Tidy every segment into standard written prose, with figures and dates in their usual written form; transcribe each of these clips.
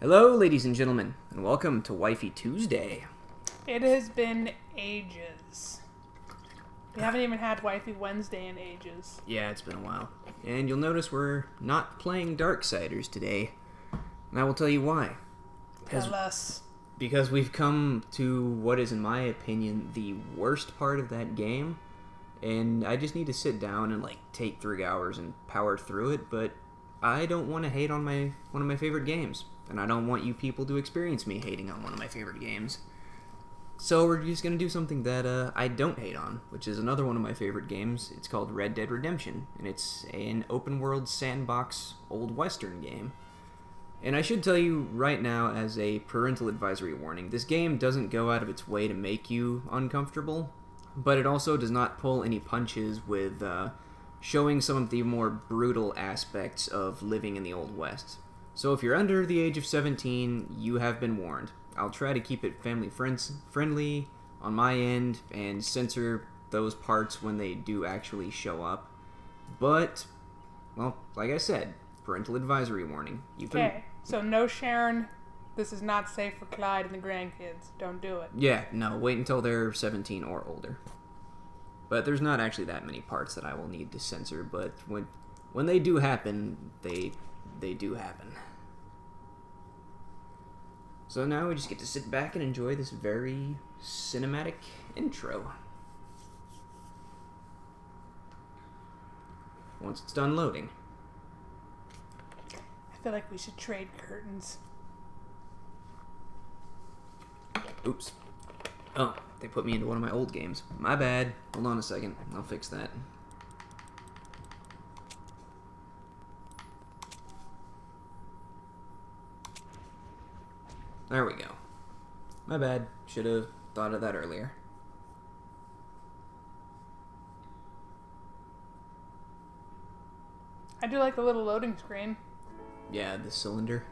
Hello, ladies and gentlemen, and welcome to Wifey Tuesday. It has been ages. We haven't even had Wifey Wednesday in ages. Yeah, it's been a while. And you'll notice we're not playing Darksiders today. And I will tell you why. Tell us. Because we've come to what is, in my opinion, the worst part of that game. And I just need to sit down and, take 3 hours and power through it, but I don't want to hate on one of my favorite games. And I don't want you people to experience me hating on one of my favorite games. So we're just going to do something that I don't hate on, which is another one of my favorite games. It's called Red Dead Redemption, and it's an open-world sandbox old western game. And I should tell you right now, as a parental advisory warning, this game doesn't go out of its way to make you uncomfortable, but it also does not pull any punches with showing some of the more brutal aspects of living in the Old West. So if you're under the age of 17, you have been warned. I'll try to keep it friendly on my end and censor those parts when they do actually show up. But, well, like I said, parental advisory warning. Okay, so no Sharon. This is not safe for Clyde and the grandkids. Don't do it. Yeah, no, wait until they're 17 or older. But there's not actually that many parts that I will need to censor, but when they do happen, they do happen. So now we just get to sit back and enjoy this very cinematic intro. Once it's done loading. I feel like we should trade curtains. Oops. Oh, they put me into one of my old games. My bad. Hold on a second. I'll fix that. There we go. My bad. Should have thought of that earlier. I do like the little loading screen. Yeah, the cylinder.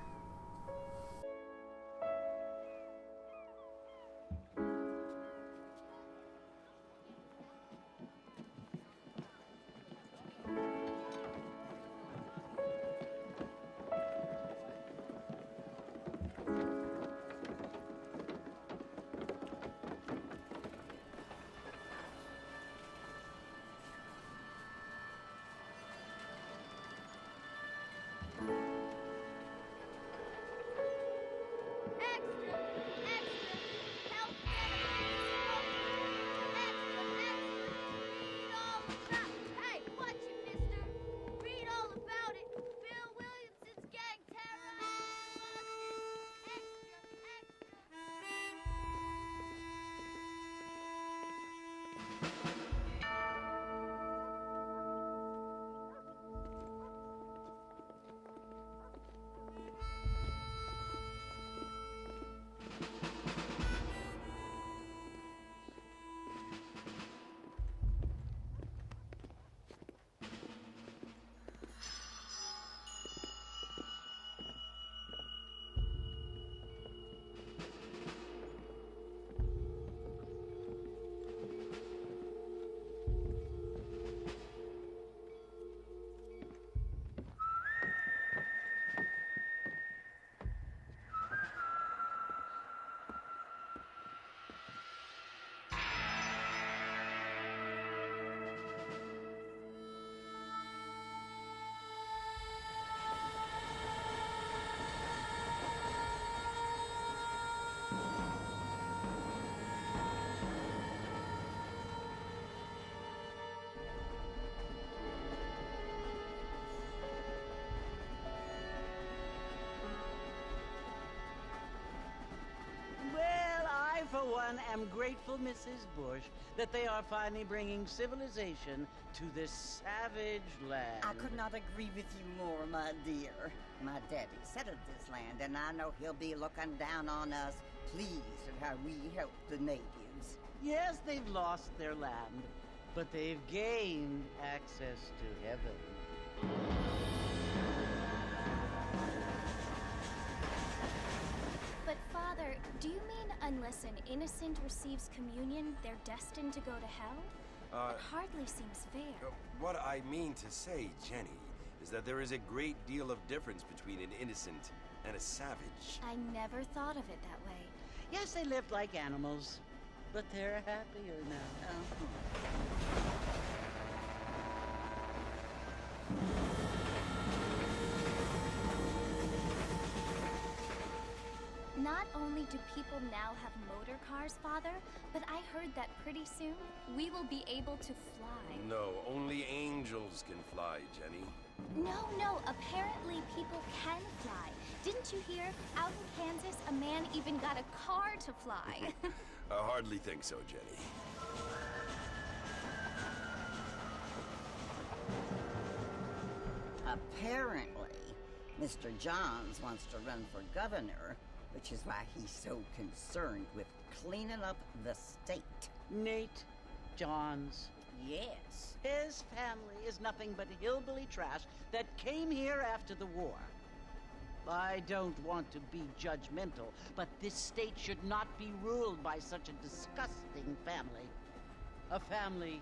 For one, am grateful, Mrs. Bush, that they are finally bringing civilization to this savage land. I could not agree with you more, my dear. My daddy settled this land, and I know he'll be looking down on us, pleased at how we help the natives. Yes, they've lost their land, but they've gained access to heaven. But Father, do you mean unless an innocent receives communion, they're destined to go to hell? It hardly seems fair. What I mean to say, Jenny, is that there is a great deal of difference between an innocent and a savage. I never thought of it that way. Yes, they lived like animals, but they're happier now. Not only do people now have motor cars, Father, but I heard that pretty soon we will be able to fly. No, only angels can fly, Jenny. No, apparently people can fly. Didn't you hear? Out in Kansas, a man even got a car to fly. I hardly think so, Jenny. Apparently, Mr. Johns wants to run for governor, which is why he's so concerned with cleaning up the state. Nate Johns. Yes. His family is nothing but hillbilly trash that came here after the war. I don't want to be judgmental, but this state should not be ruled by such a disgusting family. A family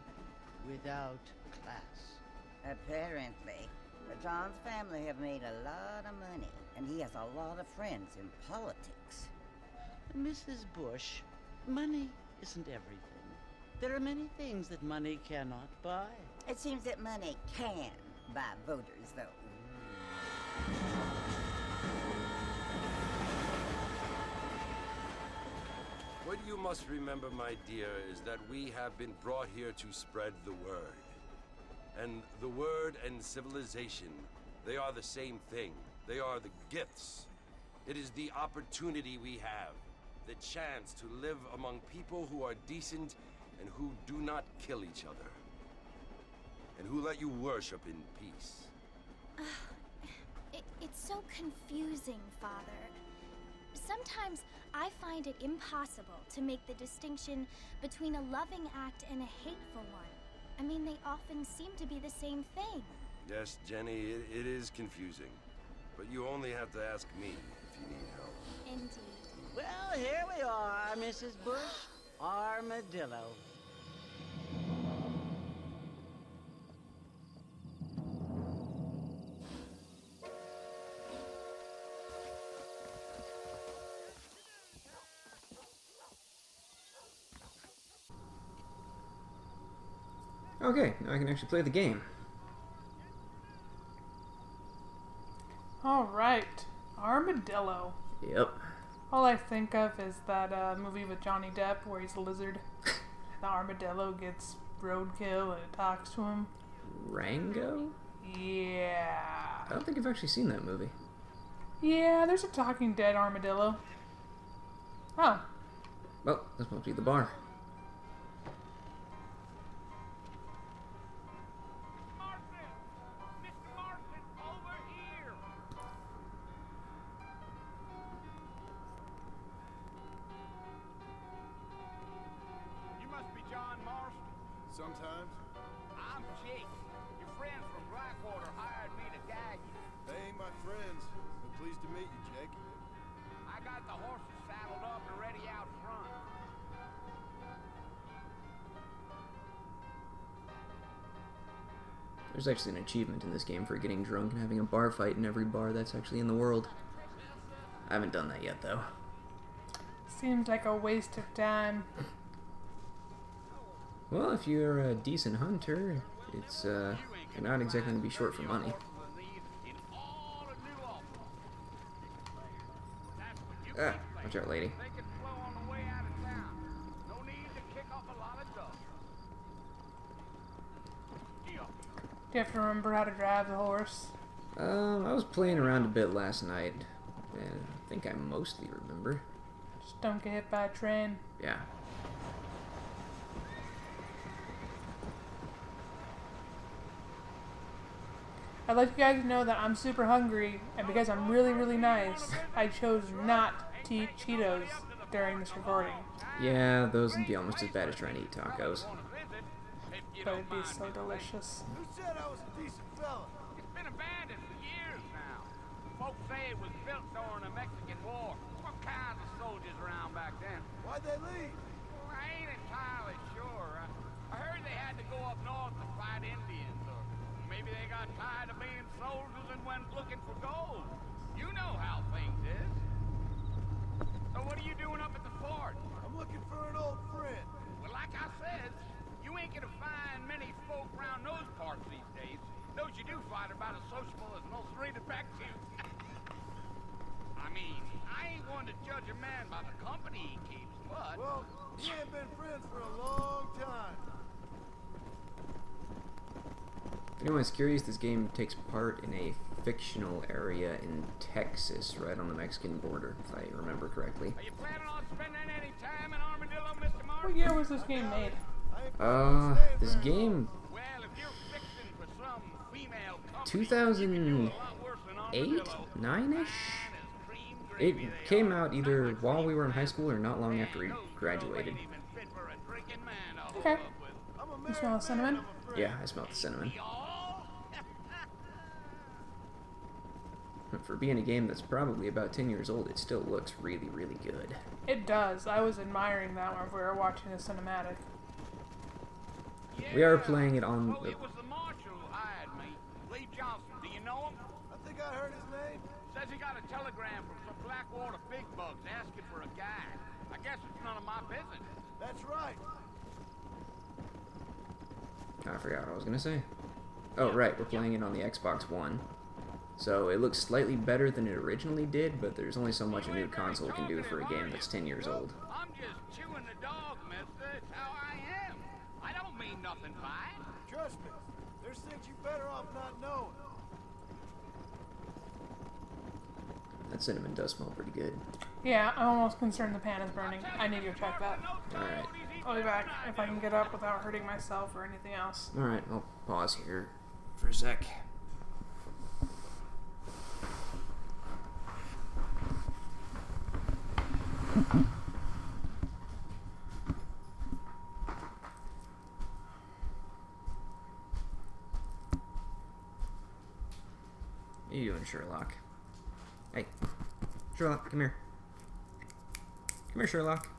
without class. Apparently. The Johns family have made a lot of money, and he has a lot of friends in politics. Mrs. Bush, money isn't everything. There are many things that money cannot buy. It seems that money can buy voters, though. What you must remember, my dear, is that we have been brought here to spread the word. And the word and civilization, they are the same thing. They are the gifts. It is the opportunity we have, the chance to live among people who are decent and who do not kill each other, and who let you worship in peace. It's so confusing, Father. Sometimes I find it impossible to make the distinction between a loving act and a hateful one. I mean, they often seem to be the same thing. Yes, Jenny, it is confusing. But you only have to ask me if you need help. Indeed. Well, here we are, Mrs. Bush. Armadillo. Okay, now I can actually play the game. Alright. Armadillo. Yep. All I think of is that movie with Johnny Depp where he's a lizard. The armadillo gets roadkill and it talks to him. Rango? Yeah. I don't think I've actually seen that movie. Yeah, there's a talking dead armadillo. Oh. Well, this must be the bar. Mr. Marston, over here! You must be John Marston. Sometimes. I'm Jake. Your friends from Blackwater hired me to guide you. They ain't my friends, but pleased to meet you, Jake. I got the horses saddled up and ready out front. There's actually an achievement in this game for getting drunk and having a bar fight in every bar that's actually in the world. I haven't done that yet, though. Seems like a waste of time. Well, if you're a decent hunter, it's, you're not exactly going to be short for money. Ah, watch out, lady. They can flow on the way out of town. No need to kick up a lot of dust. Do you have to remember how to drive the horse? I was playing around a bit last night, and I think I mostly remember. Just don't get hit by a train. Yeah. I'd like you guys to know that I'm super hungry, and because I'm really, really nice, I chose not to eat Cheetos during this recording. Yeah, those would be almost as bad as trying to eat tacos. But it'd be so delicious. Who said I was a decent fella? It's been abandoned for years now. Folks say it was built during the Mexican War. What kinds of soldiers around back then? Why'd they leave? I ain't entirely sure. I heard they had to go up north to fight Indians, or maybe they got tired of being soldiers and went looking for gold. You know how things quite about as sociable as most read back to you. I mean, I ain't one to judge a man by the company he keeps, but... Well, we ain't been friends for a long time. If anyone's curious, this game takes part in a fictional area in Texas, right on the Mexican border, if I remember correctly. Are you planning on spending any time in Armadillo, Mr. Marston? What year was this game made? This game... Well, if you're fixing for some female company, 2008? 9-ish? It came out either while we were in high school or not long after we graduated. Okay. You smell the cinnamon? Yeah, I smelled the cinnamon. For being a game that's probably about 10 years old, it still looks really, really good. It does. I was admiring that when we were watching the cinematic. We are playing it on Oh, the... it was the marshal who hired me. Lee Johnson. Do you know him? I think I heard his name. Says he got a telegram from some Blackwater big bugs asking for a guide. I guess it's none of my business. That's right. I forgot what I was going to say. Oh, right, we're playing it on the Xbox One. So it looks slightly better than it originally did, but there's only so much a new console can do for a game that's 10 years old. I'm just chewing the dog, mister. It's how I am. I don't mean nothing by it. Trust me. There's things you better off not knowing. That cinnamon does smell pretty good. Yeah, I'm almost concerned the pan is burning. I need to go check that. Alright. I'll be back if I can get up without hurting myself or anything else. Alright, I'll pause here for a sec. What are you doing, Sherlock? Hey, Sherlock, come here. Come here, Sherlock.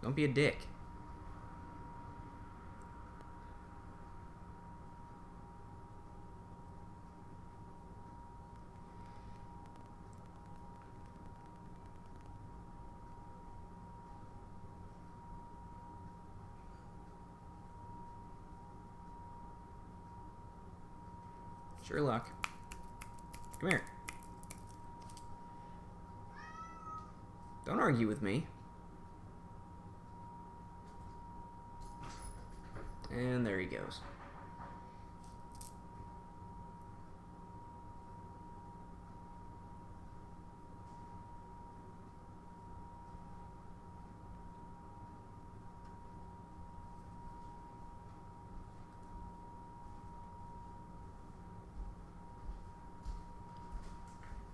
Don't be a dick. Sherlock, come here. Don't argue with me. And there he goes.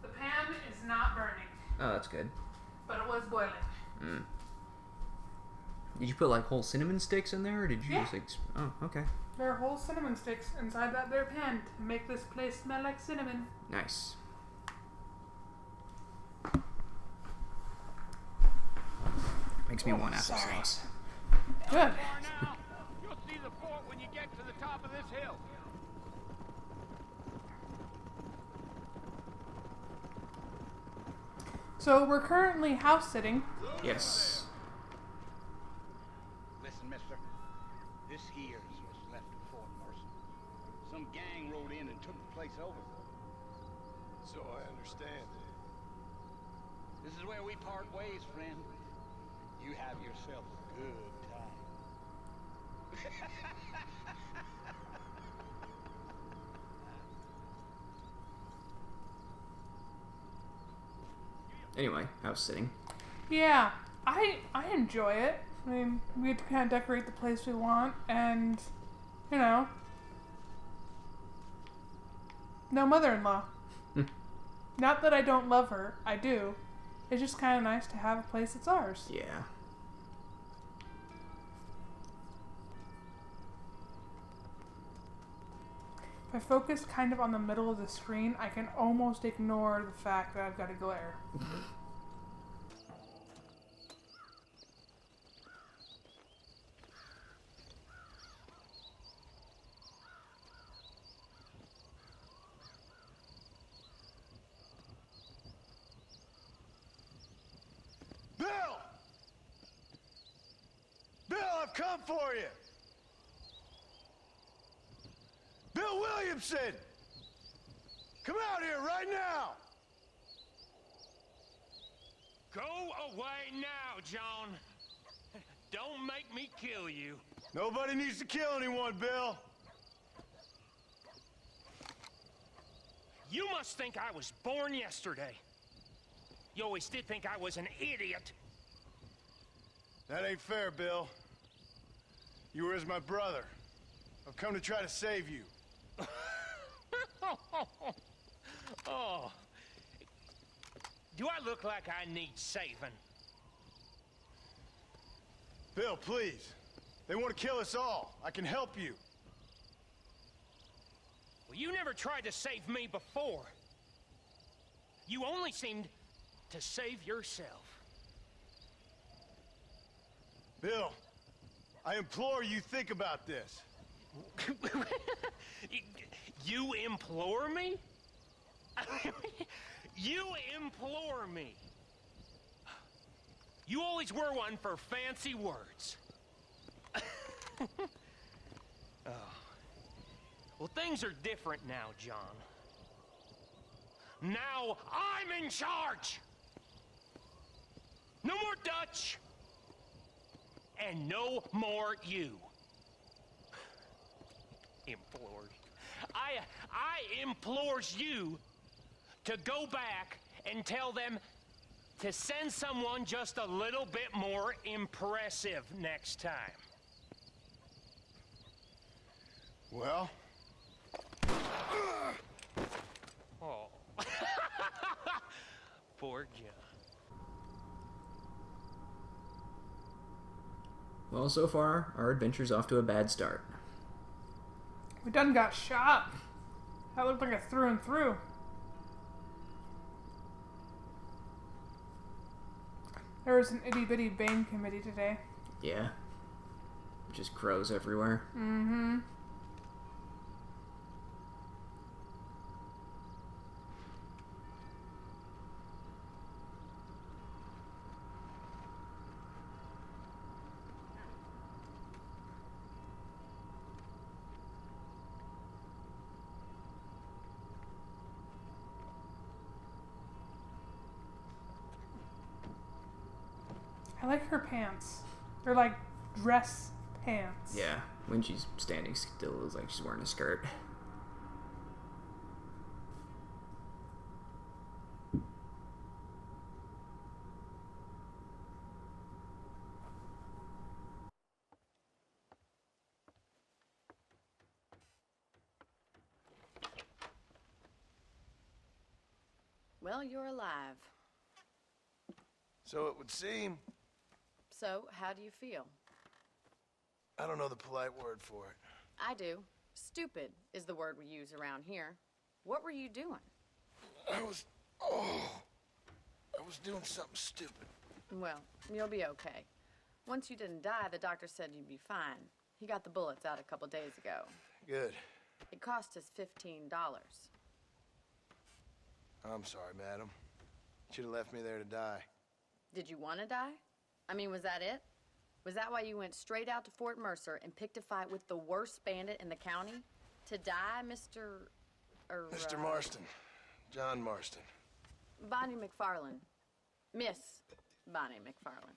The pan is not burning, Oh, that's good. but it was boiling. Mm. Did you put like whole cinnamon sticks in there, or did you Yeah. just like... Oh, okay. There are whole cinnamon sticks inside that there pan to make this place smell like cinnamon. Nice. Makes me want applesauce. Good. Far now. You'll see the fort when you get to the top of this hill. So we're currently house sitting. Yes. Listen, mister. This here is what's left of Fort Marston. Some gang rode in and took the place over. So I understand. This is where we part ways, friend. You have yourself a good time. Anyway, house sitting. Yeah, I enjoy it. I mean, we get to kind of decorate the place we want, and, you know, no mother-in-law. Not that I don't love her, I do. It's just kind of nice to have a place that's ours. Yeah. If I focus kind of on the middle of the screen, I can almost ignore the fact that I've got a glare. Bill! Bill, I've come for you! Bill, Bill Williamson! Come out here right now! Go away now, John. Don't make me kill you. Nobody needs to kill anyone, Bill. You must think I was born yesterday. You always did think I was an idiot. That ain't fair, Bill. You were as my brother. I've come to try to save you. Oh. Do I look like I need saving? Bill, please. They want to kill us all. I can help you. Well, you never tried to save me before. You only seemed to save yourself. Bill, I implore you think about this. You implore me? You implore me. You always were one for fancy words. Oh. Well, things are different now, John. Now I'm in charge! No more Dutch! And no more you. Implored. I implores you to go back and tell them to send someone just a little bit more impressive next time. Well? Oh. Poor John. Well, so far, our adventure's off to a bad start. We done got shot. That looked like a through and through. There was an itty-bitty Bane committee today. Yeah. Just crows everywhere. Mm-hmm. I like her pants. They're like dress pants. Yeah, when she's standing still, it looks like she's wearing a skirt. Well, you're alive. So it would seem. So, how do you feel? I don't know the polite word for it. I do. Stupid is the word we use around here. What were you doing? I was doing something stupid. Well, you'll be okay. Once you didn't die, the doctor said you'd be fine. He got the bullets out a couple days ago. Good. It cost us $15. I'm sorry, madam. Should have left me there to die. Did you want to die? I mean, was that it? Was that why you went straight out to Fort Mercer and picked a fight with the worst bandit in the county? To die, Mr. Mr. Marston. John Marston. Bonnie McFarlane. Miss Bonnie McFarlane.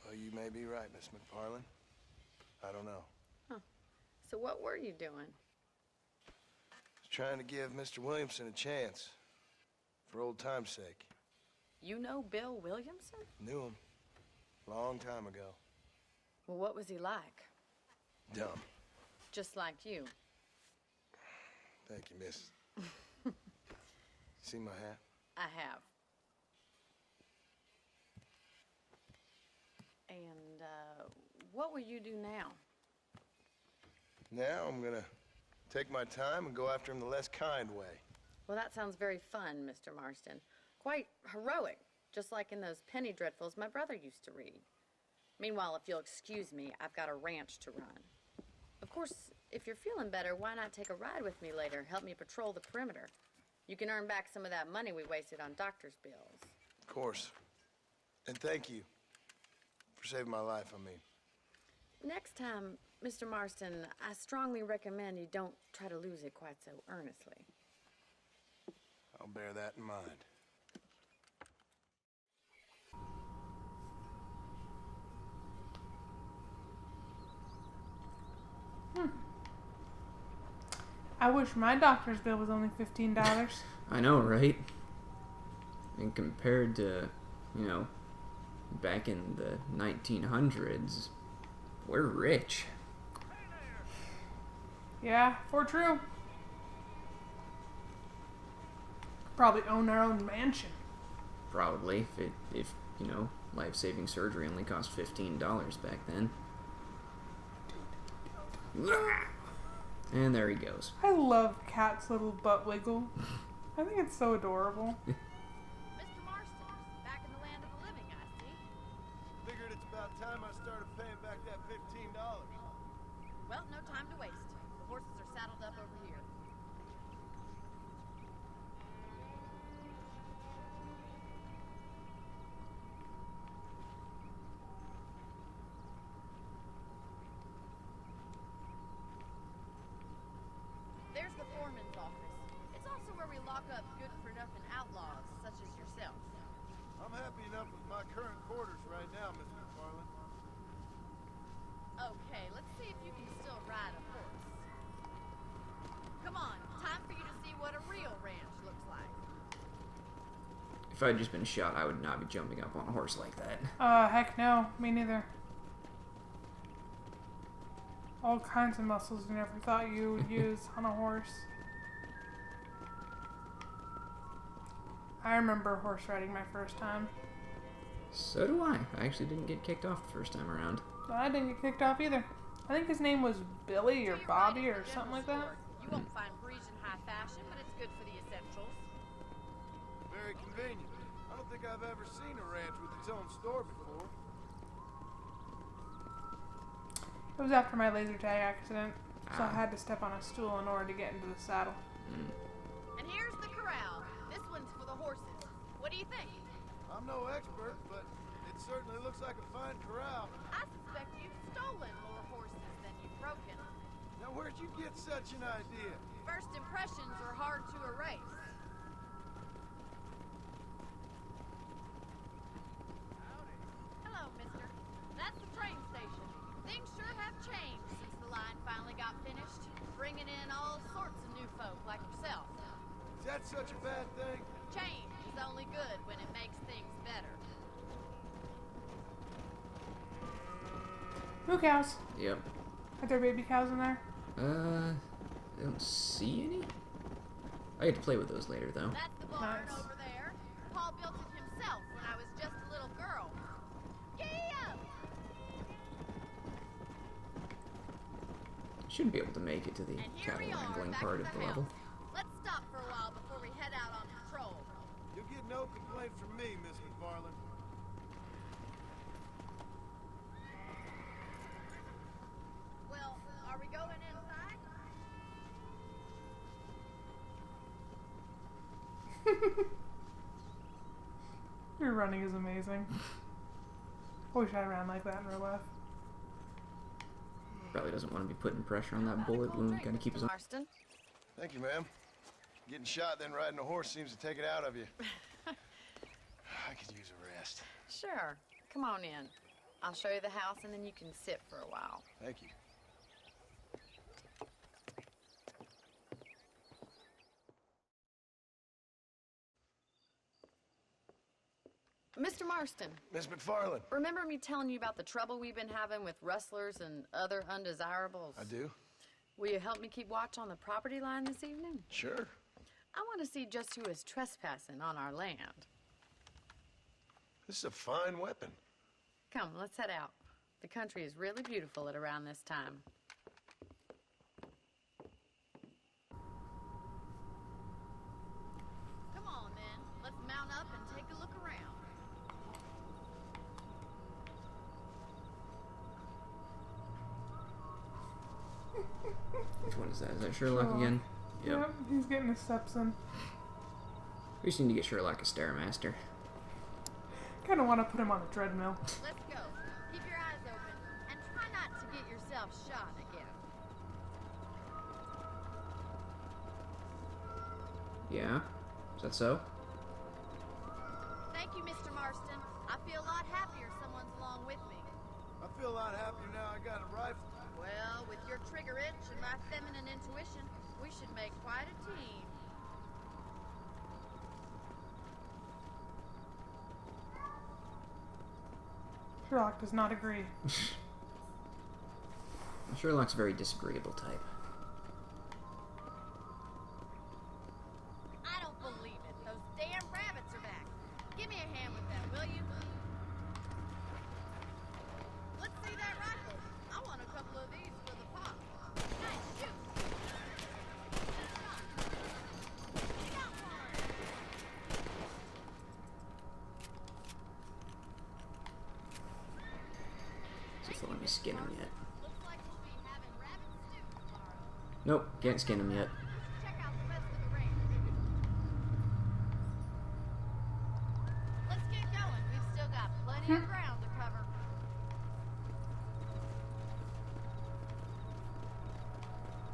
Well, you may be right, Miss McFarlane. I don't know. Huh. So what were you doing? I was trying to give Mr. Williamson a chance. For old time's sake. You know Bill Williamson? Knew him. Long time ago. Well, what was he like? Dumb. Just like you. Thank you, miss. See my hat? I have. And, what will you do now? Now I'm gonna take my time and go after him the less kind way. Well, that sounds very fun, Mr. Marston. Quite heroic, just like in those penny dreadfuls my brother used to read. Meanwhile, if you'll excuse me, I've got a ranch to run. Of course, if you're feeling better, why not take a ride with me later? Help me patrol the perimeter. You can earn back some of that money we wasted on doctor's bills. Of course. And thank you for saving my life, I mean. Next time, Mr. Marston, I strongly recommend you don't try to lose it quite so earnestly. I'll bear that in mind. I wish my doctor's bill was only $15. I know, right? And compared to, back in the 1900s, we're rich. Yeah, for true. Probably own our own mansion. Probably, if life-saving surgery only cost $15 back then. And there he goes. I love Cat's little butt wiggle. I think it's so adorable. Mr. Marston, back in the land of the living, I see. Figured it's about time I started paying back that $15. Well, no time to waste. The horses are saddled up over here. There's the foreman's office. It's also where we lock up good-for-nothing outlaws, such as yourself. I'm happy enough with my current quarters right now, Miss McFarland. Okay, let's see if you can still ride a horse. Come on, time for you to see what a real ranch looks like. If I'd just been shot, I would not be jumping up on a horse like that. Heck no. Me neither. All kinds of muscles you never thought you would use on a horse. I remember horse riding my first time. So do I. I actually didn't get kicked off the first time around. I didn't get kicked off either. I think his name was Billy or Bobby or something like that. You won't find Parisian high fashion, but it's good for the essentials. Very convenient. I don't think I've ever seen a ranch with its own store before. It was after my laser tag accident, so I had to step on a stool in order to get into the saddle. And here's the corral. This one's for the horses. What do you think? I'm no expert, but it certainly looks like a fine corral. I suspect you've stolen more horses than you've broken. Now, where'd you get such an idea? First impressions are hard to erase. Hello, mister. That's the train station. Things sure have changed since the line finally got finished, bringing in all sorts of new folk like yourself. Is that such a bad thing? Change is only good when it makes things better. Moo cows. Yep. Are there baby cows in there? I don't see any. I get to play with those later, though. That's the barn Nice. over there. Paul built it himself when I was just a little girl. Giddy up! Should be able to make it to the And here cattle we are, wrangling back part at of the the level. house. Let's stop for a while before we head out on patrol. You'll get no complaint from me, Miss McFarland. Well, are we going inside? Your running is amazing. I wish I ran like that in real life. Probably doesn't want to be putting pressure on that bullet wound. Gotta keep his. Marston. Thank you, ma'am. Getting shot, then riding a horse seems to take it out of you. I could use a rest. Sure. Come on in. I'll show you the house and then you can sit for a while. Thank you. Mr. Marston, Miss McFarland. remember me telling you about the trouble we've been having with rustlers and other undesirables? I do? Will you help me keep watch on the property line this evening? Sure. I want to see just who is trespassing on our land. This is a fine weapon. Come, let's head out. The country is really beautiful at around this time. Come on, then. Let's mount up and take a look around. Which one is that? Is that Sherlock Sherlock. again? Yep. He's getting his steps in. We just need to get Sherlock a Stairmaster. Kind of want to put him on a treadmill. Let's go. Keep your eyes open and try not to get yourself yourself shot again. Yeah? Is that so? Thank you, Mr. Marston. I feel a lot happier someone's along with me. I feel a lot happier now I got a rifle. Well, with your trigger itch and my feminine intuition, we should make quite a team. Sherlock does not agree. Sherlock's a very disagreeable type. I don't believe it. Those damn rabbits are back. Give me a hand with that, will you? Let's see that rifle. I want a couple of these for the pop. Nice shoot. Got one. Just let me skin him yet. Looks like we'll be having rabbit stew tomorrow. Nope, can't skin him yet. Check out the rest of the range. Let's get going. We've still got plenty of ground to cover.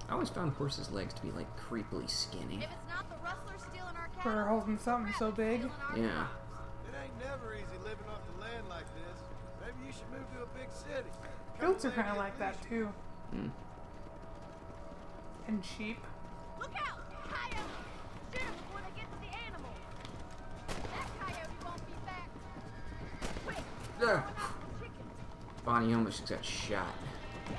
I always found horses' legs to be like creepily skinny. If it's not the rustler stealing our For cattle, holding something so big. stealing our Yeah. It ain't never easy living off the land like this. Maybe you should move to a big city. Goats are kind of like that too. Hmm. And sheep. Look out! Coyote! Shoot 'em before they get to the animal. That coyote won't be back. Quick! Ah. Throw it out the chickens. Bonnie almost got shot. Yeah.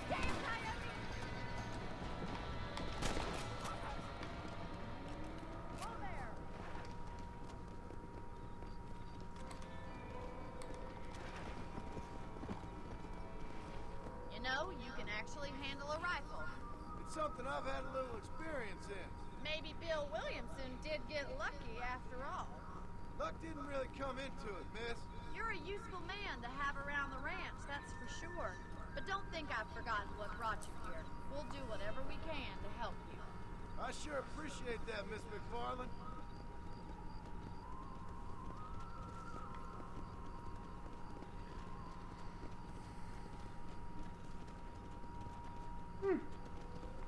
Damn coyote! Whoa there! You know, you can actually handle a rifle. It's something I've had a little experience in. Maybe Bill Williamson did get lucky after all. Luck didn't really come into it, miss. You're a useful man to have around the ranch, that's for sure. But don't think I've forgotten what brought you here. We'll do whatever we can to help you. I sure appreciate that, Miss McFarland.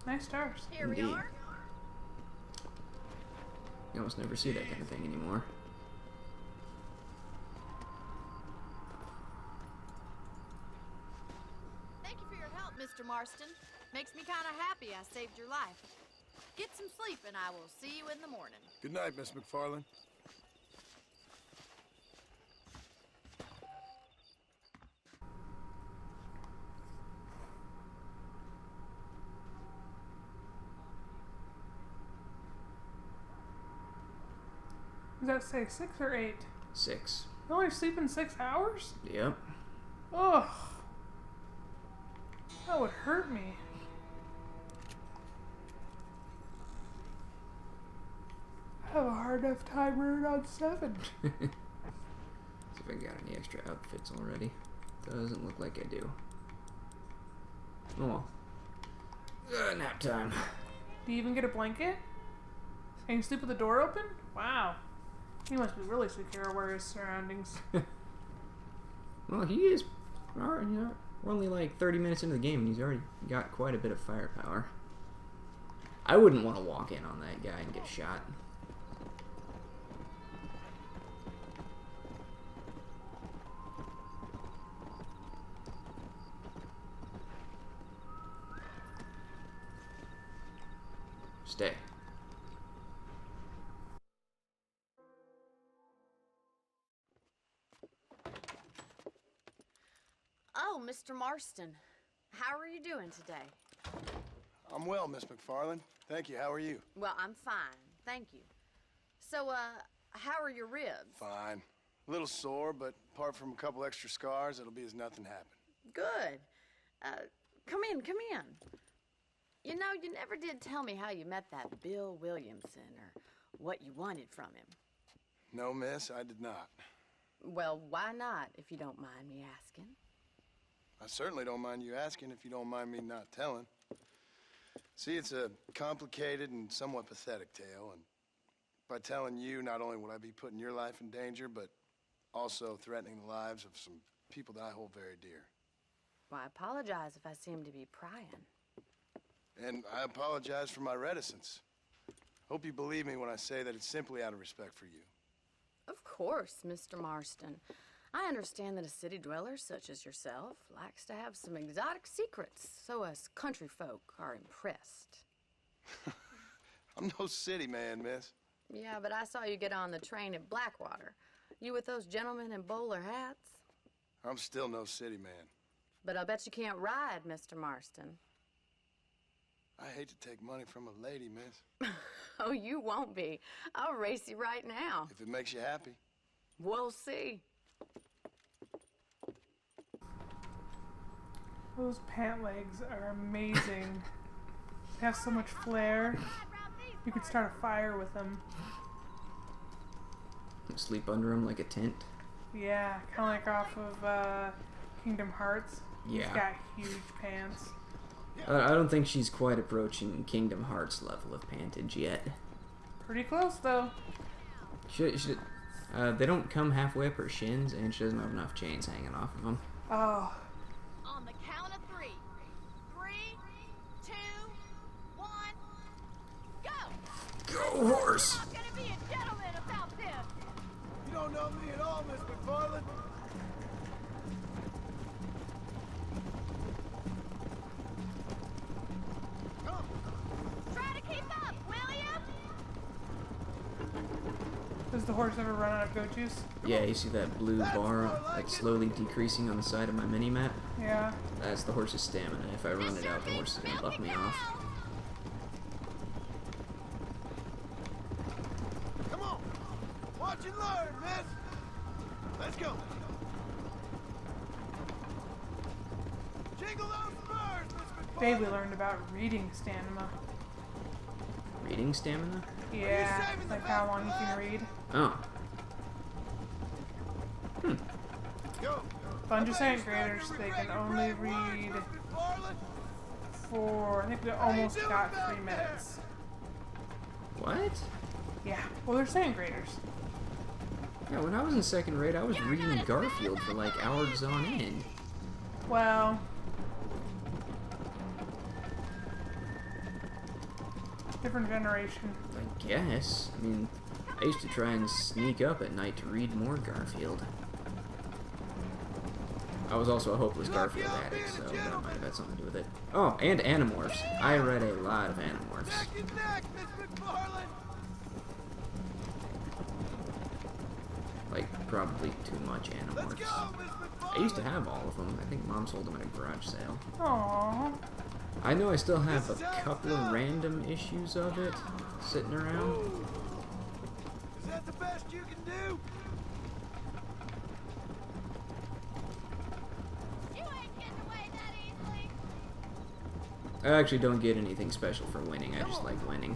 Nice stars. Here we Indeed. are. You almost never see that kind of thing anymore. Thank you for your help, Mr. Marston. Makes me kind of happy I saved your life. Get some sleep and I will see you in the morning. Good night, Miss McFarland. Does that say 6 or 8? 6. You only sleep in 6 hours? Yep. Ugh. That would hurt me. I have a hard enough time running on 7. See if I got any extra outfits already. Doesn't look like I do. Oh well. Nap time. Do you even get a blanket? And you sleep with the door open? Wow. He must be really secure aware of his surroundings. Well, he is. Alright, you know, we're only like 30 minutes into the game and he's already got quite a bit of firepower. I wouldn't want to walk in on that guy and get shot. Stay. Oh, Mr. Marston. How are you doing today? I'm well, Miss McFarland. Thank you. How are you? Well, I'm fine. Thank you. So, how are your ribs? Fine. A little sore, but apart from a couple extra scars, it'll be as nothing happened. Good. Come in, come in. You know, you never did tell me how you met that Bill Williamson or what you wanted from him. No, miss, I did not. Well, why not, if you don't mind me asking? I certainly don't mind you asking if you don't mind me not telling. See, it's a complicated and somewhat pathetic tale, and by telling you, not only would I be putting your life in danger, but also threatening the lives of some people that I hold very dear. Well, I apologize if I seem to be prying. And I apologize for my reticence. Hope you believe me when I say that it's simply out of respect for you. Of course, Mr. Marston. I understand that a city dweller such as yourself likes to have some exotic secrets, so us country folk are impressed. I'm no city man, miss. Yeah, but I saw you get on the train at Blackwater. You with those gentlemen in bowler hats? I'm still no city man. But I'll bet you can't ride, Mr. Marston. I hate to take money from a lady, miss. Oh, you won't be. I'll race you right now. If it makes you happy. We'll see. Those pant legs are amazing. They have so much flair. You could start a fire with them. Sleep under them like a tent. Yeah, kind of like off of Kingdom Hearts. Yeah. He's got huge pants. I don't think she's quite approaching Kingdom Hearts level of pantage yet. Pretty close, though. They don't come halfway up her shins, and she doesn't have enough chains hanging off of them. Oh. On the count of 3. 3, 2, 1, go! Go, horse! I'm not gonna be a gentleman about this! You don't know me at all, Miss McFarland. Try to keep up, will ya? Does the horse ever run out of goat juice? Yeah, you see that blue bar that's slowly decreasing on the side of my mini-map? Yeah. That's the horse's stamina. If I run it out, the horse is going to buck me off. Come on. Watch and learn, miss. Let's go. Jingle those spurs, Miss McFarland. Today we learned about reading stamina. Reading stamina? Yeah, like how long you can read. Oh. Bunch of second graders, they can only read for, I think we almost got 3 minutes. What? Yeah, well they're second graders. Yeah, when I was in second grade, I was reading Garfield for like hours on end. Well, different generation. I guess. I mean, I used to try and sneak up at night to read more Garfield. I was also a hopeless Garfield addict, so that might have had something to do with it. Oh, and Animorphs. I read a lot of Animorphs. Like, probably too much Animorphs. I used to have all of them. I think Mom sold them at a garage sale. Aww. I know I still have a couple of random issues of it sitting around. Is that the best you can do? You ain't getting away that easily! I actually don't get anything special for winning. I just like winning.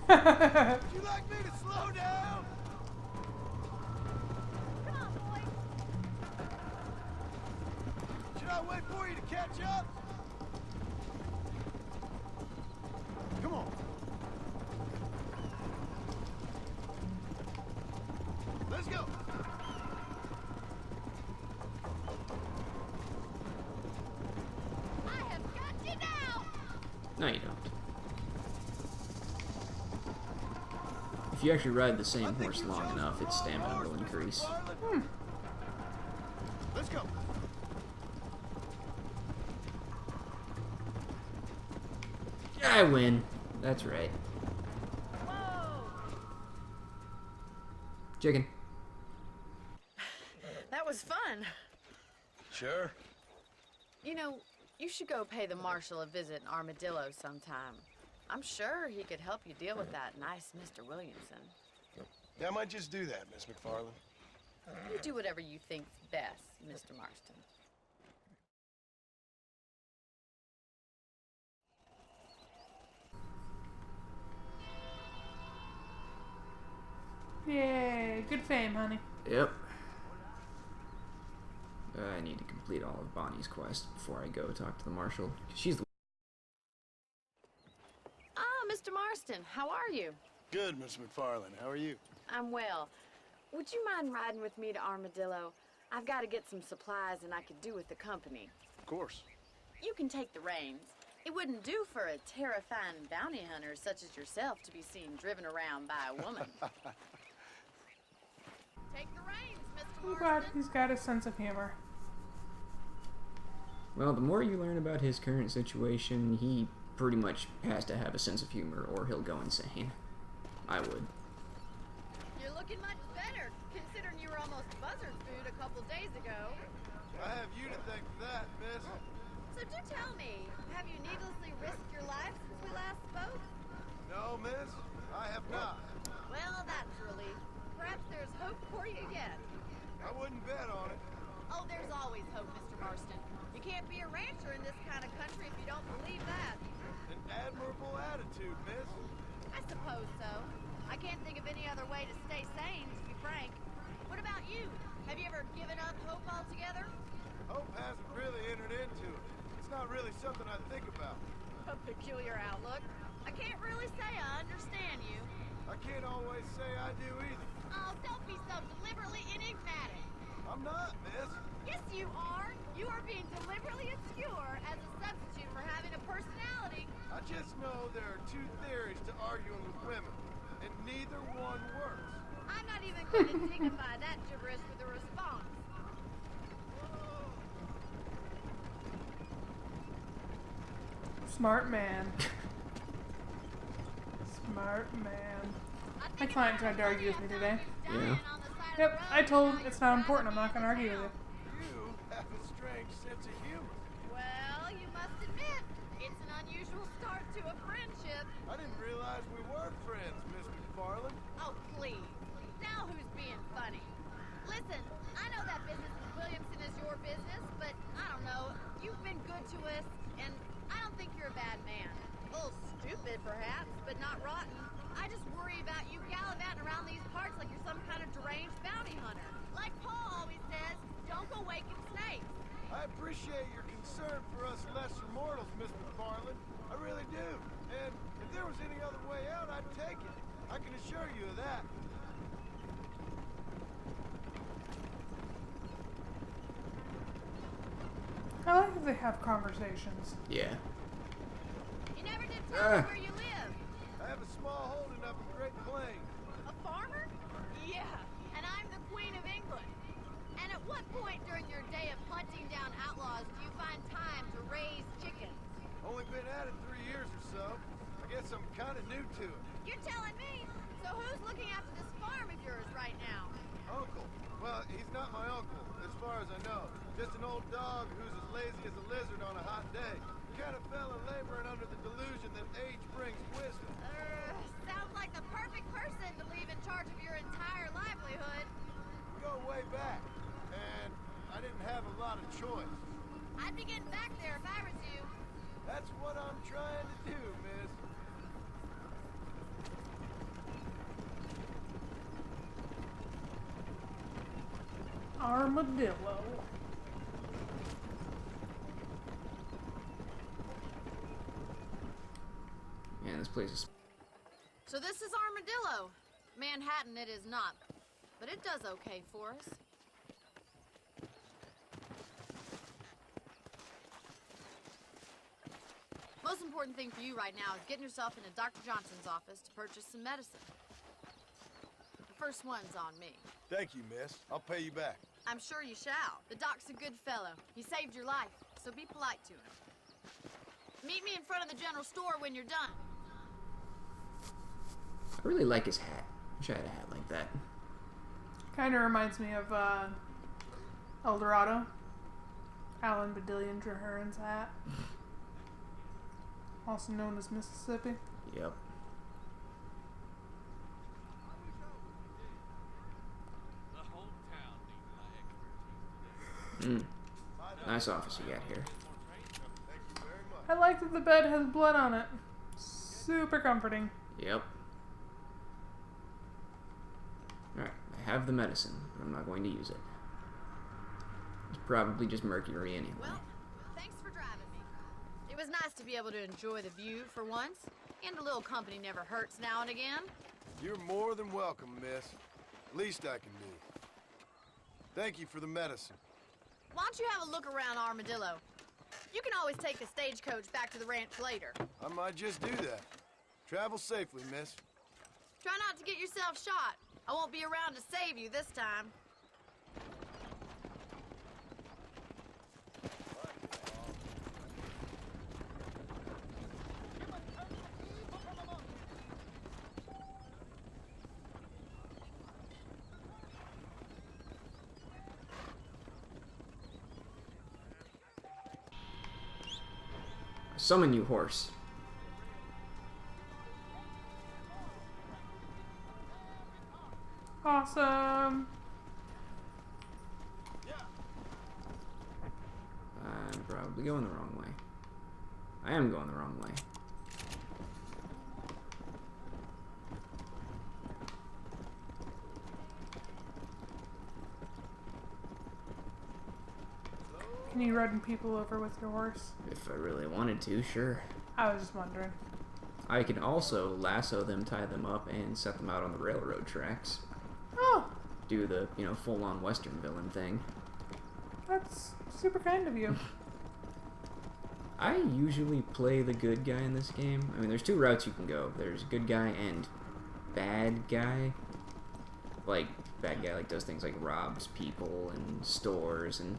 Would you like me to slow down? Come on, boy! Should I wait for you to catch up? Come on. Let's go. I have got you now! No, you don't. If you actually ride the same horse long enough, its stamina will increase. Let's go. I win. That's right. Whoa! Chicken. That was fun. Sure. You know, you should go pay the marshal a visit in Armadillo sometime. I'm sure he could help you deal with that nice Mr. Williamson. Yeah, I might just do that, Miss McFarland. You do whatever you think's best, Mr. Marston. Yay, good fame, honey. Yep. I need to complete all of Bonnie's quest before I go talk to the marshal. She's the... Ah, Mr. Marston, how are you? Good, Miss McFarland. How are you? I'm well. Would you mind riding with me to Armadillo? I've got to get some supplies and I could do with the company. Of course. You can take the reins. It wouldn't do for a terrifying bounty hunter such as yourself to be seen driven around by a woman. Take the reins, Mr. I'm glad Marston. he's got a sense of humor. Well, the more you learn about his current situation, he pretty much has to have a sense of humor or he'll go insane. I would. You're looking much better, considering you were almost buzzard food a couple days ago. I have you to thank for that, miss. So do tell me, have you needlessly risked your life since we last spoke? No, miss, I have not. Well, that's a relief. Perhaps there's hope for you yet. I wouldn't bet on it. Oh, there's always hope, Mr. Marston. You can't be a rancher in this kind of country if you don't believe that. An admirable attitude, miss. I suppose so. I can't think of any other way to stay sane, to be frank. What about you? Have you ever given up hope altogether? Hope hasn't really entered into it. It's not really something I think about. A peculiar outlook. I can't really say I understand you. I can't always say I do either. Oh, don't be so deliberately enigmatic. I'm not, miss. Yes, you are. You are being deliberately obscure as a substitute for having a personality. I just know there are two theories to arguing with women, and neither one works. I'm not even going to dignify that gibberish with a response. Smart man. Smart man. My client tried to argue with me today. Yeah. Yep, I told him it's not important. I'm not going to argue with it. You have a strange sense of humor. Well, you must admit, it's an unusual start to a friendship. I didn't realize we were friends, Miss McFarland. Oh, please. Now who's being funny? Listen, I know that business with Williamson is your business, but I don't know. You've been good to us, and I don't think you're a bad man. A little stupid, perhaps, but not rotten. I just worry about you gallivanting around these parts like you're some kind of deranged bounty hunter. Like Paul always says, don't go waking snakes. I appreciate your concern for us lesser mortals, Miss McFarland. I really do. And if there was any other way out, I'd take it. I can assure you of that. I like that they have conversations. Yeah. You never did tell me where you live. I have a small holding up in Great Plains. A farmer? Yeah, and I'm the Queen of England. And at what point during your day of hunting down outlaws do you find time to raise chickens? Only been at it 3 years or so. I guess I'm kind of new to it. You're telling me? So who's looking after this farm of yours right now? Uncle. Well, he's not my uncle, as far as I know. Just an old dog who's as lazy as a lizard on a hot day. Kind of fella laboring under the delusion that age brings wisdom. Sounds like the perfect person to leave in charge of your entire livelihood. We go way back, and I didn't have a lot of choice. I'd be getting back there if I was you. That's what I'm trying to do, miss. Armadillo. Man, this place is... So this is Armadillo. Manhattan it is not, but it does okay for us. Most important thing for you right now is getting yourself into Dr. Johnson's office to purchase some medicine. The first one's on me. Thank you, miss. I'll pay you back. I'm sure you shall. The doc's a good fellow. He saved your life, so be polite to him. Meet me in front of the general store when you're done. I really like his hat. Wish I had a hat like that. Kind of reminds me of El Dorado. Alan Badillion Traheron's hat. Also known as Mississippi. Yep. Nice office you got here. I like that the bed has blood on it. Super comforting. Yep. Alright, I have the medicine, but I'm not going to use it. It's probably just Mercury anyway. Well, thanks for driving me. It was nice to be able to enjoy the view for once, and a little company never hurts now and again. You're more than welcome, miss. Least I can do. Thank you for the medicine. Why don't you have a look around Armadillo? You can always take the stagecoach back to the ranch later. I might just do that. Travel safely, miss. Try not to get yourself shot. I won't be around to save you this time. Summon you, horse. Awesome. I'm probably going the wrong way. I am going the wrong way. Can you run people over with your horse? If I really wanted to, sure. I was just wondering. I can also lasso them, tie them up, and set them out on the railroad tracks. Oh, Do the, full-on Western villain thing. that's super kind of you. I usually play the good guy in this game. I mean, there's two routes you can go. There's good guy and bad guy. Like, bad guy does things like robs people and stores and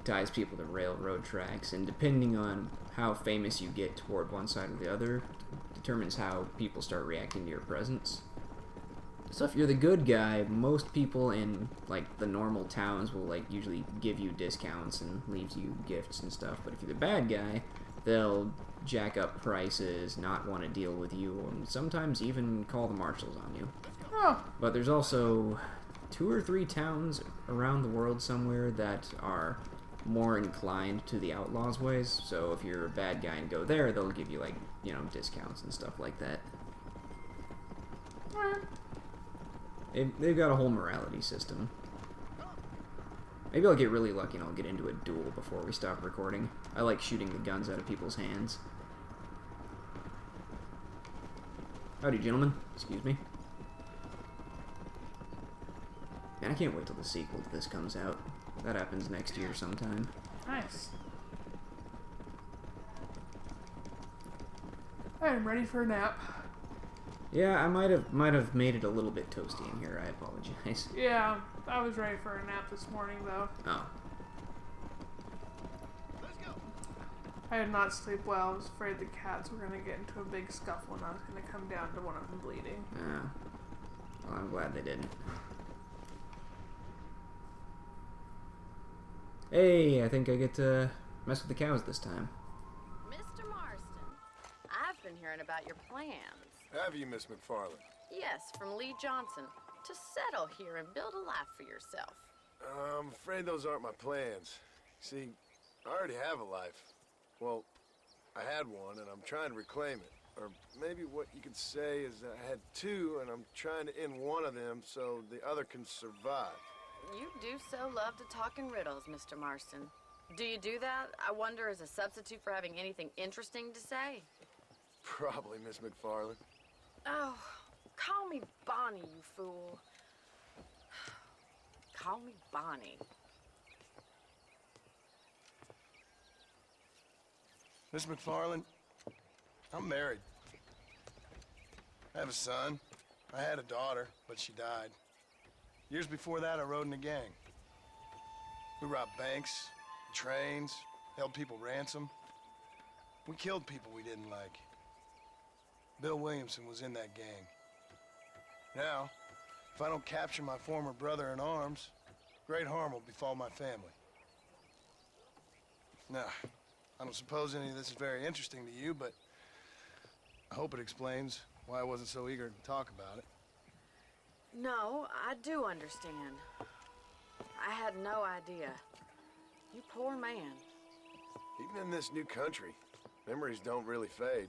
ties people to railroad tracks. And depending on how famous you get toward one side or the other, determines how people start reacting to your presence. So if you're the good guy, most people in the normal towns will usually give you discounts and leave you gifts and stuff. But if you're the bad guy, they'll jack up prices, not want to deal with you, and sometimes even call the marshals on you. Oh, But there's also 2 or 3 towns around the world somewhere that are more inclined to the outlaws' ways. So if you're a bad guy and go there, they'll give you discounts and stuff like that. They've got a whole morality system. Maybe I'll get really lucky and I'll get into a duel before we stop recording. I like shooting the guns out of people's hands. Howdy, gentlemen. Excuse me. Man, I can't wait till the sequel to this comes out. That happens next year sometime. nice. I'm ready for a nap. Yeah, I might have made it a little bit toasty in here. I apologize. Yeah, I was ready for a nap this morning, though. Oh. I did not sleep well. I was afraid the cats were going to get into a big scuffle and I was going to come down to one of them bleeding. Yeah. Well, I'm glad they didn't. Hey, I think I get to mess with the cows this time. Mr. Marston, I've been hearing about your plans. Have you, Miss McFarland? Yes, from Lee Johnson. To settle here and build a life for yourself. I'm afraid those aren't my plans. See, I already have a life. Well, I had one, and I'm trying to reclaim it. Or maybe what you could say is that I had 2, and I'm trying to end one of them so the other can survive. You do so love to talk in riddles, Mr. Marston. Do you do that, I wonder, as a substitute for having anything interesting to say? Probably, Miss McFarland. Oh, call me Bonnie, you fool. Call me Bonnie. Miss McFarland, I'm married. I have a son. I had a daughter, but she died. Years before that, I rode in a gang. We robbed banks, trains, held people ransom. We killed people we didn't like. Bill Williamson was in that gang. Now, if I don't capture my former brother in arms, great harm will befall my family. Now, I don't suppose any of this is very interesting to you, but I hope it explains why I wasn't so eager to talk about it. No, I do understand. I had no idea. You poor man. Even in this new country, memories don't really fade.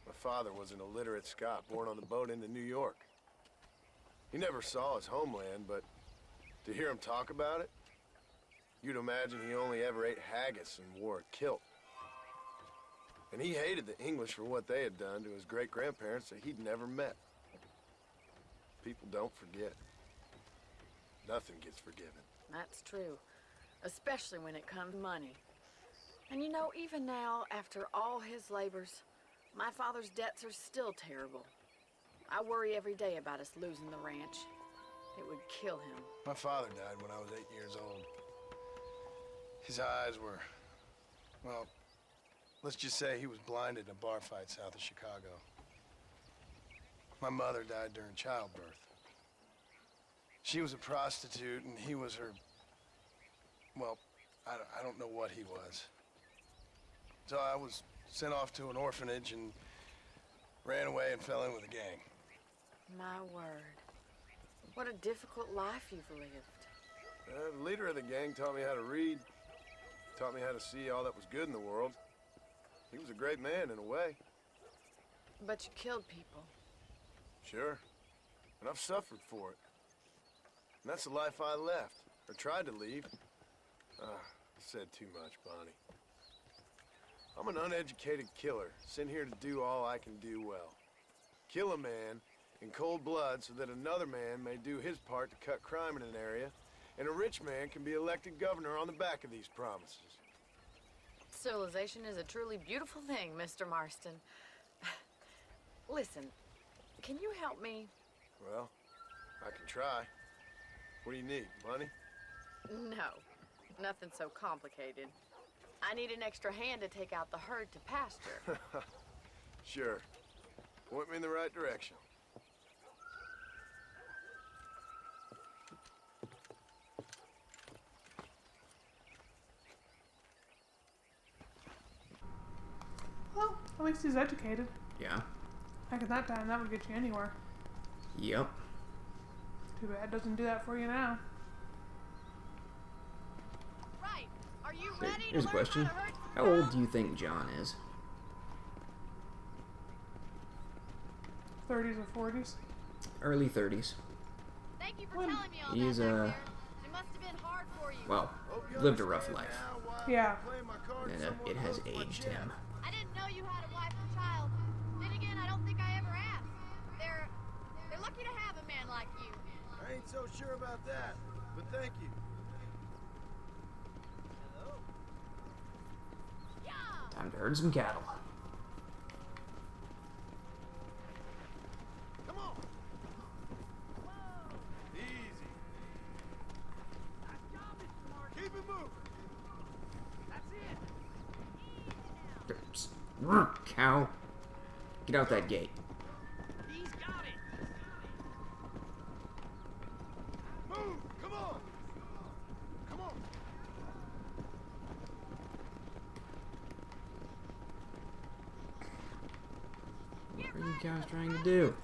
My father was an illiterate Scot born on the boat into New York. He never saw his homeland, but to hear him talk about it, You'd imagine he only ever ate haggis and wore a kilt. And he hated the English for what they had done to his great-grandparents that he'd never met. People don't forget. Nothing gets forgiven. That's true. Especially when it comes to money. And you know, even now, after all his labors, my father's debts are still terrible. I worry every day about us losing the ranch. It would kill him. My father died when I was 8 years old. His eyes were, well, let's just say he was blinded in a bar fight south of Chicago. My mother died during childbirth. She was a prostitute and he was her, well, I don't know what he was. So I was sent off to an orphanage and ran away and fell in with a gang. My word. What a difficult life you've lived. The leader of the gang taught me how to read, taught me how to see all that was good in the world. He was a great man in a way. But you killed people. Sure. And I've suffered for it. And that's the life I left, or tried to leave. I said too much, Bonnie. I'm an uneducated killer, sent here to do all I can do well. Kill a man in cold blood so that another man may do his part to cut crime in an area, and a rich man can be elected governor on the back of these promises. Civilization is a truly beautiful thing, Mr. Marston. Listen, can you help me? Well, I can try. What do you need, money? No, nothing so complicated. I need an extra hand to take out the herd to pasture. Sure. Point me in the right direction. Well, at least he's educated. Yeah. Back at that time, that would get you anywhere. Yep. Too bad it doesn't do that for you now. Right. Are you Hey, ready here's a to learn question. how to hurt How old do you think John is? 30s or 40s? Early 30s. Thank you for telling me all He's, that back there. It must have been hard for you. well, lived a rough life. Yeah. And it has aged him. I didn't know you had a wife and child. Then again, I don't think I ever asked. They're lucky to have a man like you. I ain't so sure about that, but thank you. Time to herd some cattle. Come on. Easy. Keep it moving. Cow. Get out that gate. He's got it. Move! Come on! Come on! What are you guys trying to do?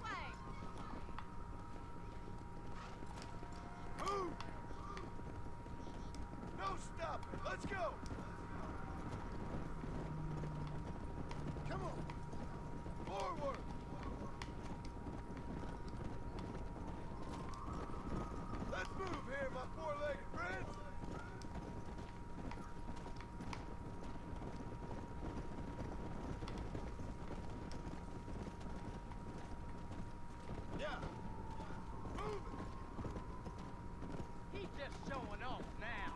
Move! No stopping! Let's go! Come on! Forward! Let's move here, my four-legged friends! Yeah. Move it! He's just showing off now.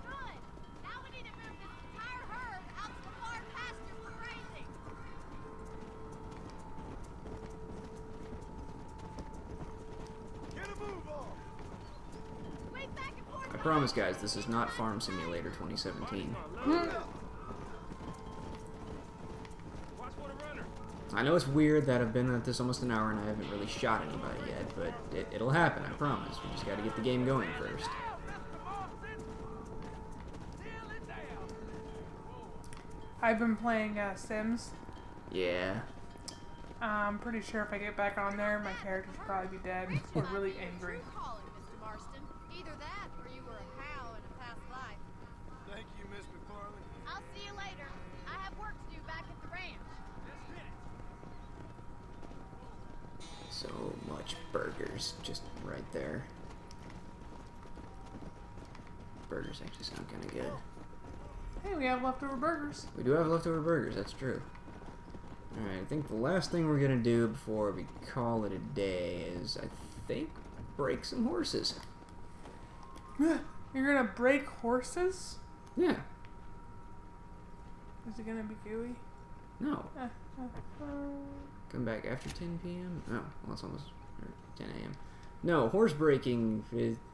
Good. Now we need to move this entire herd out to the far pasture for grazing. Get a move on! Wait back and forth. I promise, guys, this is not Farm Simulator 2017. I know it's weird that I've been at this almost an hour and I haven't really shot anybody yet, but it'll happen, I promise. We just gotta get the game going first. I've been playing Sims. Yeah. I'm pretty sure if I get back on there, my character should probably be dead or really angry. Calling, Mr. Marston. Either that or you were a cow in a past life. Thank you, Miss McFarland. I'll see you later. I have work to do back at the ranch. So much burgers just right there. burgers actually sound kind of good. Hey, we have leftover burgers. We do have leftover burgers, that's true. Alright, I think the last thing we're gonna do before we call it a day is, I think, break some horses. You're gonna break horses? Yeah. Is it gonna be gooey? No. Come back after 10 p.m.? Oh, well, it's almost 10 a.m. No, horse breaking,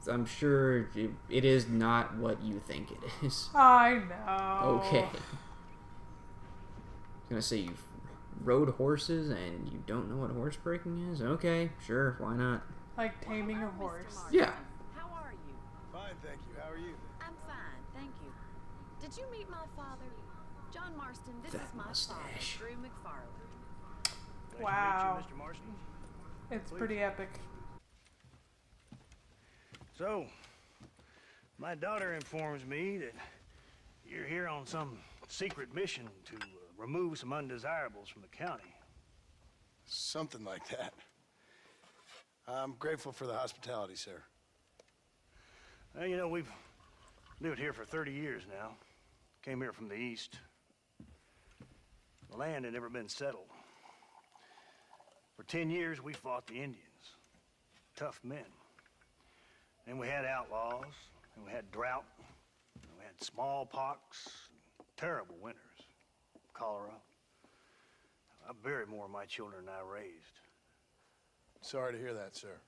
I'm sure it is not what you think it is. I know. Okay. I was gonna say you've rode horses and you don't know what horse breaking is? Okay, sure, why not? Like taming a horse. Yeah. How are you? Fine, thank you. How are you? I'm fine, thank you. Did you meet my father? John Marston, this That is my mustache. father, Drew McFarland. Wow. Nice to meet you, Mr. Marston. It's Please. pretty epic. So, my daughter informs me that you're here on some secret mission to remove some undesirables from the county. Something like that. I'm grateful for the hospitality, sir. Well, you know, we've lived here for 30 years now. Came here from the east. The land had never been settled. For 10 years, we fought the Indians. Tough men. And we had outlaws, and we had drought, and we had smallpox, terrible winters, cholera. I buried more of my children than I raised. Sorry to hear that, sir.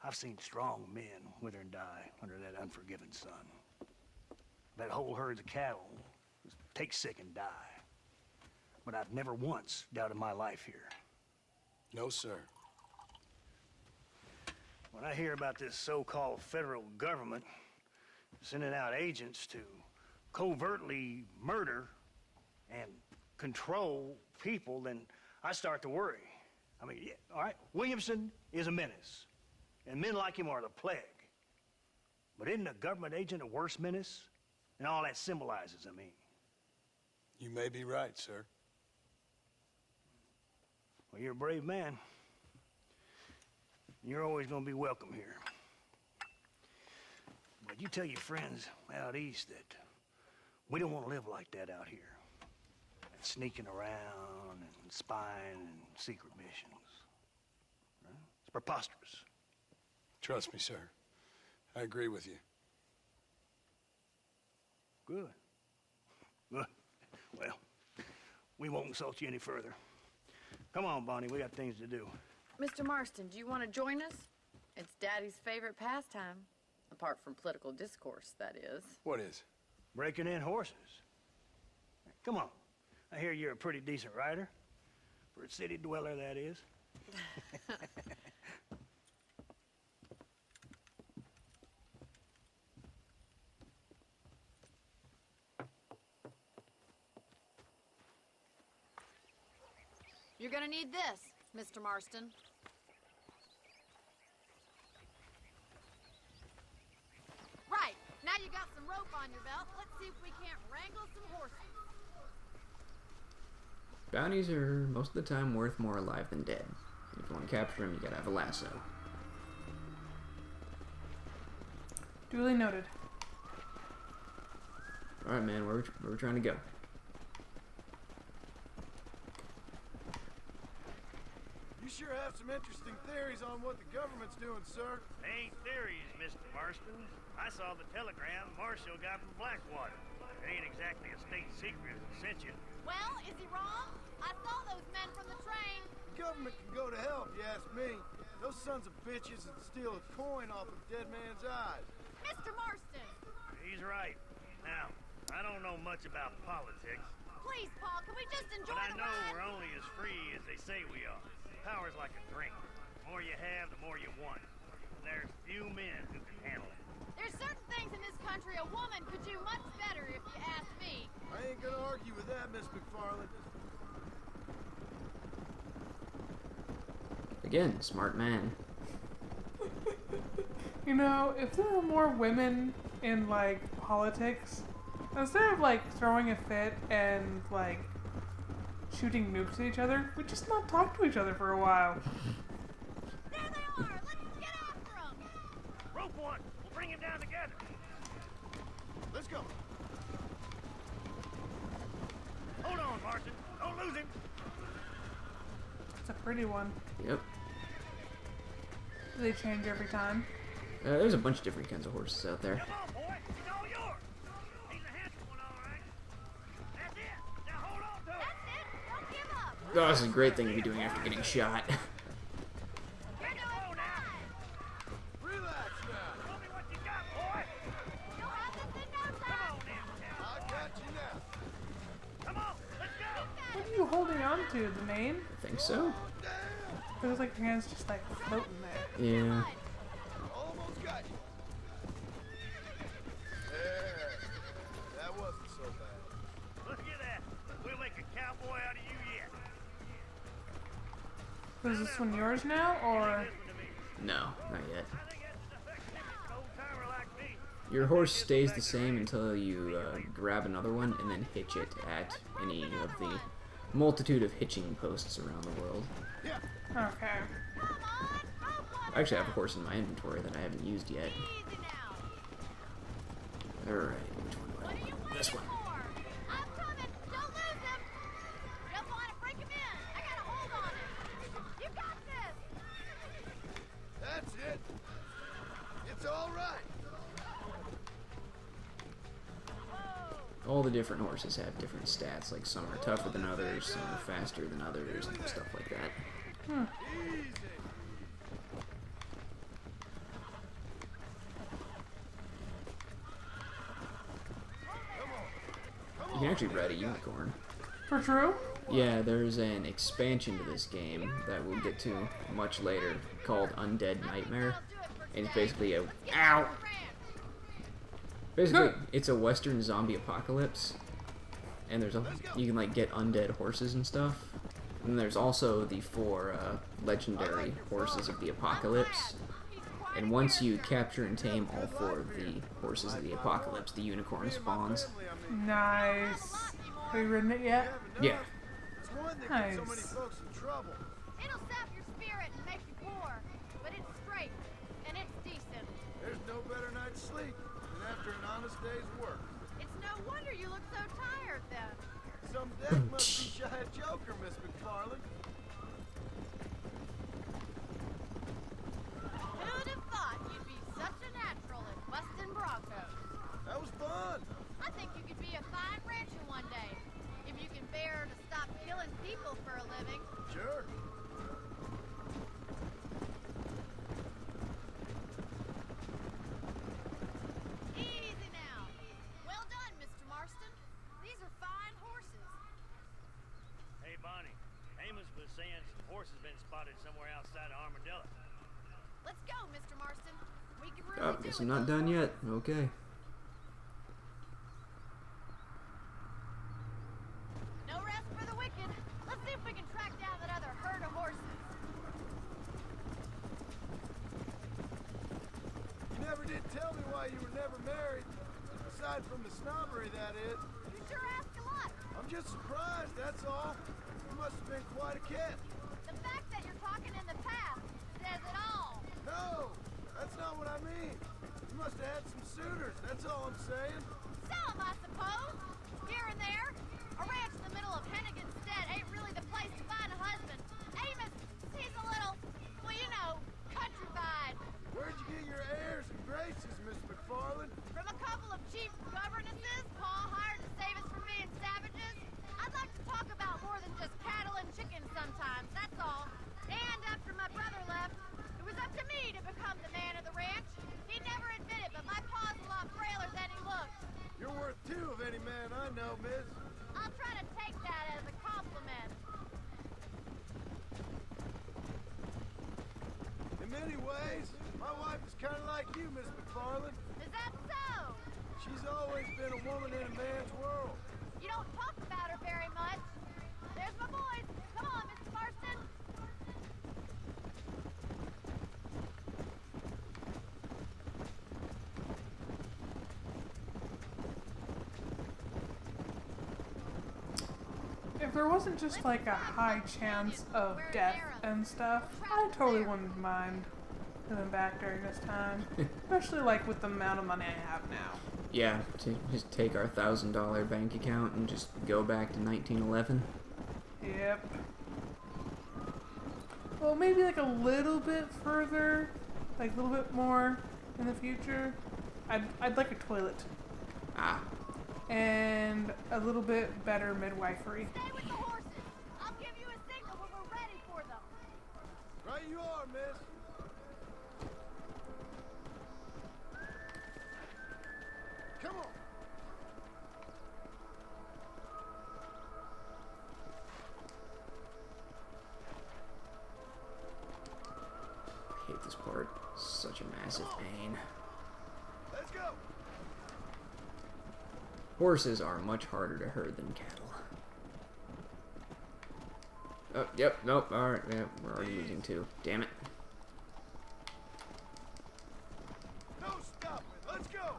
I've seen strong men wither and die under that unforgiving sun. That whole herds of cattle just take sick and die. But I've never once doubted my life here. No, sir. When I hear about this so-called federal government sending out agents to covertly murder and control people, then I start to worry. I mean, yeah, all right, Williamson is a menace, and men like him are the plague. But isn't a government agent a worse menace? And all that symbolizes, I mean. You may be right, sir. Well, you're a brave man. You're always going to be welcome here. But you tell your friends out east that we don't want to live like that out here. Sneaking around and spying and secret missions. Right? It's preposterous. Trust me, sir. I agree with you. Good. Good. Well, we won't insult you any further. Come on, Bonnie, we got things to do. Mr. Marston, do you want to join us? It's Daddy's favorite pastime. Apart from political discourse, that is. What is? Breaking in horses. Come on. I hear you're a pretty decent rider. For a city dweller, that is. You're gonna need this, Mr. Marston. Right, now you got some rope on your belt. Let's see if we can't wrangle some horses. Bounties are most of the time worth more alive than dead. If you want to capture them, you gotta have a lasso. Duly noted. Alright, man, where we trying to go? You sure have some interesting theories on what the government's doing, sir. They ain't theories, Mr. Marston. I saw the telegram Marshall got from Blackwater. It ain't exactly a state secret that sent you. Well, is he wrong? I saw those men from the train. The government can go to hell if you ask me. Those sons of bitches that steal a coin off a dead man's eyes. Mr. Marston! He's right. Now, I don't know much about politics, Please, Paul, can we just enjoy but I the know ride? we're only as free as they say we are. Power's like a drink. The more you have, the more you want. There's few men who can handle it. There's certain things in this country a woman could do much better if you ask me. I ain't gonna argue with that, Miss McFarland. Again, smart man. You know, if there were more women in, like, politics, instead of, like, throwing a fit and, like, shooting nukes at each other, we'd just not talk to each other for a while. There they are! Let's get after them! Rope one! We'll bring him down together. Let's go. Hold on, Marston. Don't lose him. It's a pretty one. Yep. Do they change every time? There's a bunch of different kinds of horses out there. Come on, boy. He's all yours. He's a handsome one, all right. That's it. Now hold on to it. That's it. Don't give up. Oh, this is a great thing to be doing after getting shot. You're doing fine. Relax now. Show me what you got, boy. You'll have this in no Come time. on now. I got you now. Come on. Let's go. What are you holding on to? The mane? I think so. Feels like your hand's just like floating there. Yeah. Almost got you. There. That wasn't so bad. Look at that. We'll make a cowboy out of you yet. So is this one yours now, or? No, not yet. I think that's an effective old-timer like me. Your horse stays the same until you grab another one and then hitch it at any of the multitude of hitching posts around the world. Okay. Come on. Rope I actually have a horse in my inventory that I haven't used yet. easy now. Alright, which one do I What are you want? waiting This one. for? I'm coming. Don't lose him. Jump on it. Break him in. I got a hold on him. You got this. That's it. It's all right. All the different horses have different stats, like some are tougher than others, some are faster than others, and stuff like that. Easy. You can actually ride a unicorn. For true? Yeah, there's an expansion to this game that we'll get to much later called Undead Nightmare. And it's basically a it's a Western zombie apocalypse. And there's you can like get undead horses and stuff. And there's also the 4 legendary horses of the apocalypse. And once you capture and tame all 4 of the horses of the apocalypse, the unicorn spawns. Nice. Have you ridden it yet? Yeah. It's one that gets so many Nice. folks in trouble. It'll sap your spirit and make you poor, but it's straight and it's decent. There's no better night's sleep than after an honest day's work. It's no wonder you look so tired then. Some death must be shy of Joker, Miss McFarland. Who'd have thought you'd be such a natural at busting broncos? That was fun. I think you could be a fine rancher one day, if you can bear to stop killing people for a living. Sure. Easy now. Well done, Mr. Marston. These are fine horses. Hey, Bonnie. Amos was saying some horses been spotted somewhere outside of Armadillo. Let's go, Mr. Marston. We can really Oh, do guess with I'm not those done horses. yet. Okay. No rest for the wicked. Let's see if we can track down that other herd of horses. You never did tell me why you were never married. Aside from the snobbery, that is. You sure ask a lot. I'm just surprised, that's all. You must have been quite a catch. The fact that you're talking in the past says it all. No, that's not what I mean. You must have had some suitors, that's all I'm saying. Some, I suppose. Here and there. A ranch in the middle of Hennigan's Stead ain't really the place to find a husband. Amos, he's a little, well, you know, countrified. Where'd you get your airs and graces, Miss McFarland? From a couple of cheap governesses Paul hired to save us from being savages. I'd like to talk about more than just cattle and chickens sometimes, that's all. And after my brother left, it was up to me to become the man of the ranch. He never admitted, but my paw's a lot frailer than he looked. You're worth 2 of any man I know, miss. I'll try to take that as a compliment. In many ways, my wife is kind of like you, Miss McFarland. Is that so? She's always been a woman in a man's world. You don't talk about her very much. There's my boys. Come on, Mr. Marston. If there wasn't just like a high chance of death and stuff, I totally wouldn't mind. coming back during this time. Especially like with the amount of money I have now. Yeah, to just take our $1,000 bank account and just go back to 1911. Yep. Well, maybe like a little bit further, like a little bit more in the future. I'd like a toilet. Ah. And a little bit better midwifery. Stay with the horses. I'll give you a signal when we're ready for them. Right you are, miss. Come on. I hate this part. Such a massive pain. Let's go. Horses are much harder to herd than cattle. Oh, yep, nope, alright, yeah, we're already losing 2. Damn it. No stopping. Let's go.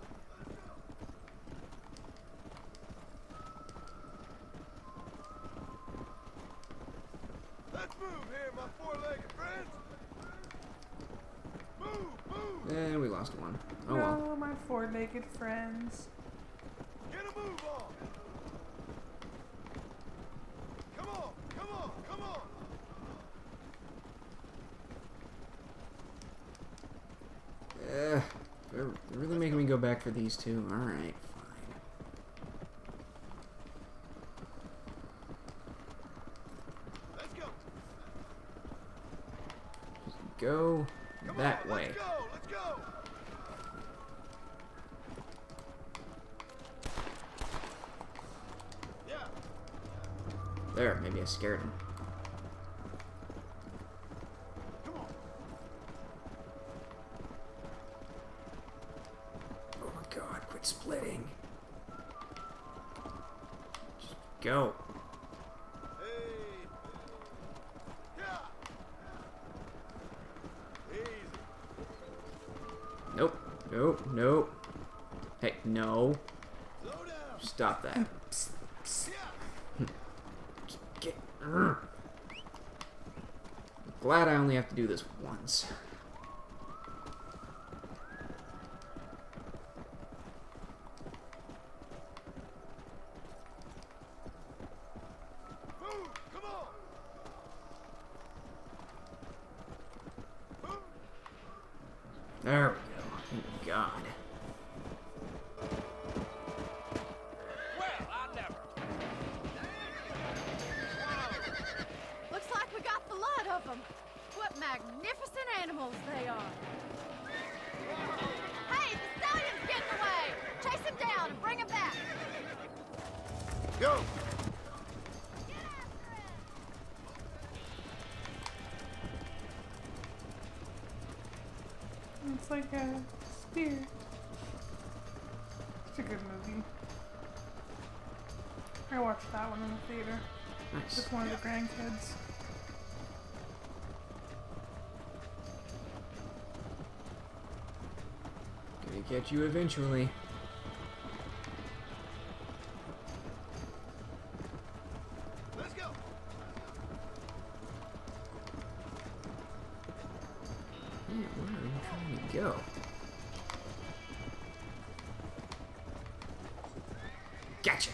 Let's move here, my four-legged friends. Move. And we lost 1. Oh well. Oh, my four-legged friends. Get a move on. Come on. They're really making me go back for these 2. Alright, fine. Let's go. Just go that way. Let's go. Yeah. There, maybe I scared him. Come on. Oh my god, quit splitting. Just go. Hey. Yeah. Easy. Nope. Nope. Hey, no. Slow down. Stop that. Yeah. Get. Glad I only have to do this once. Move. Come on. Move. There we go. Thank God. Well, I never. Looks like we got the lot of them. What magnificent animals they are. Hey, the stallion's getting away. Chase him down and bring him back. Go. It's like a spear. It's a good movie. I watched that one in the theater Nice. with one of the grandkids. Gonna catch you eventually. Let's go. Yeah, where are you trying to go? Gotcha.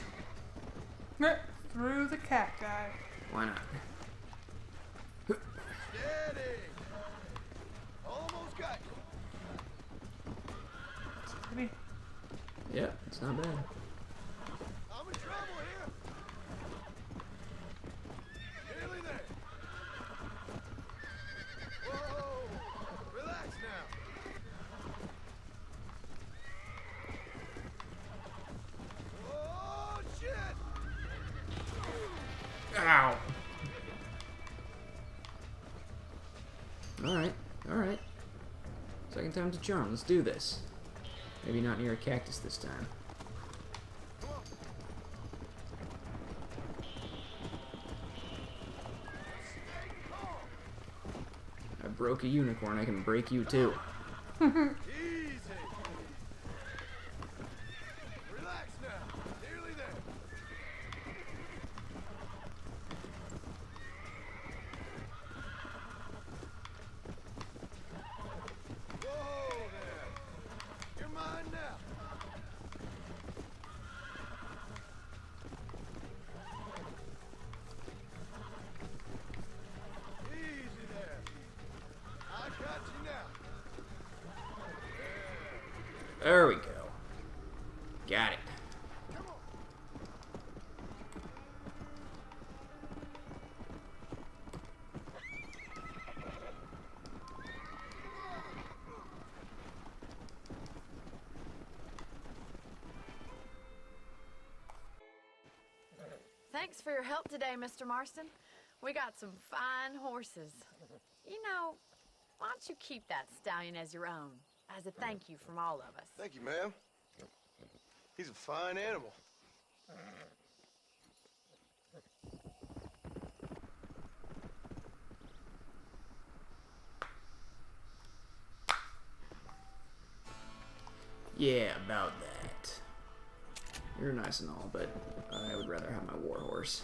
Through the cacti. Why not? Steady. Almost got you. Steady. Yep, it's not bad. I'm in trouble here. Nearly there. Whoa. Relax now. Oh, shit. Ow. Alright. Second time's a charm. Let's do this. Maybe not near a cactus this time. I broke a unicorn, I can break you too. Easy. Relax now. Nearly there. There we go. Got it. Thanks for your help today, Mr. Marston. We got some fine horses. You know, why don't you keep that stallion as your own, as a thank you from all of us? Thank you, ma'am. He's a fine animal. Yeah, about that. You're nice and all, but I would rather have my war horse.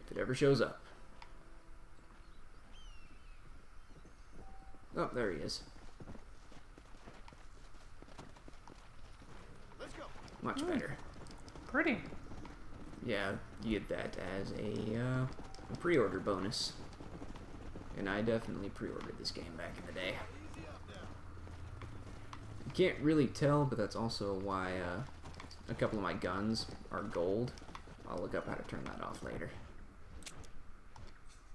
If it ever shows up. Oh, there he is. Let's go. Much better. Pretty. Yeah, you get that as a pre-order bonus. And I definitely pre-ordered this game back in the day. You can't really tell, but that's also why a couple of my guns are gold. I'll look up how to turn that off later.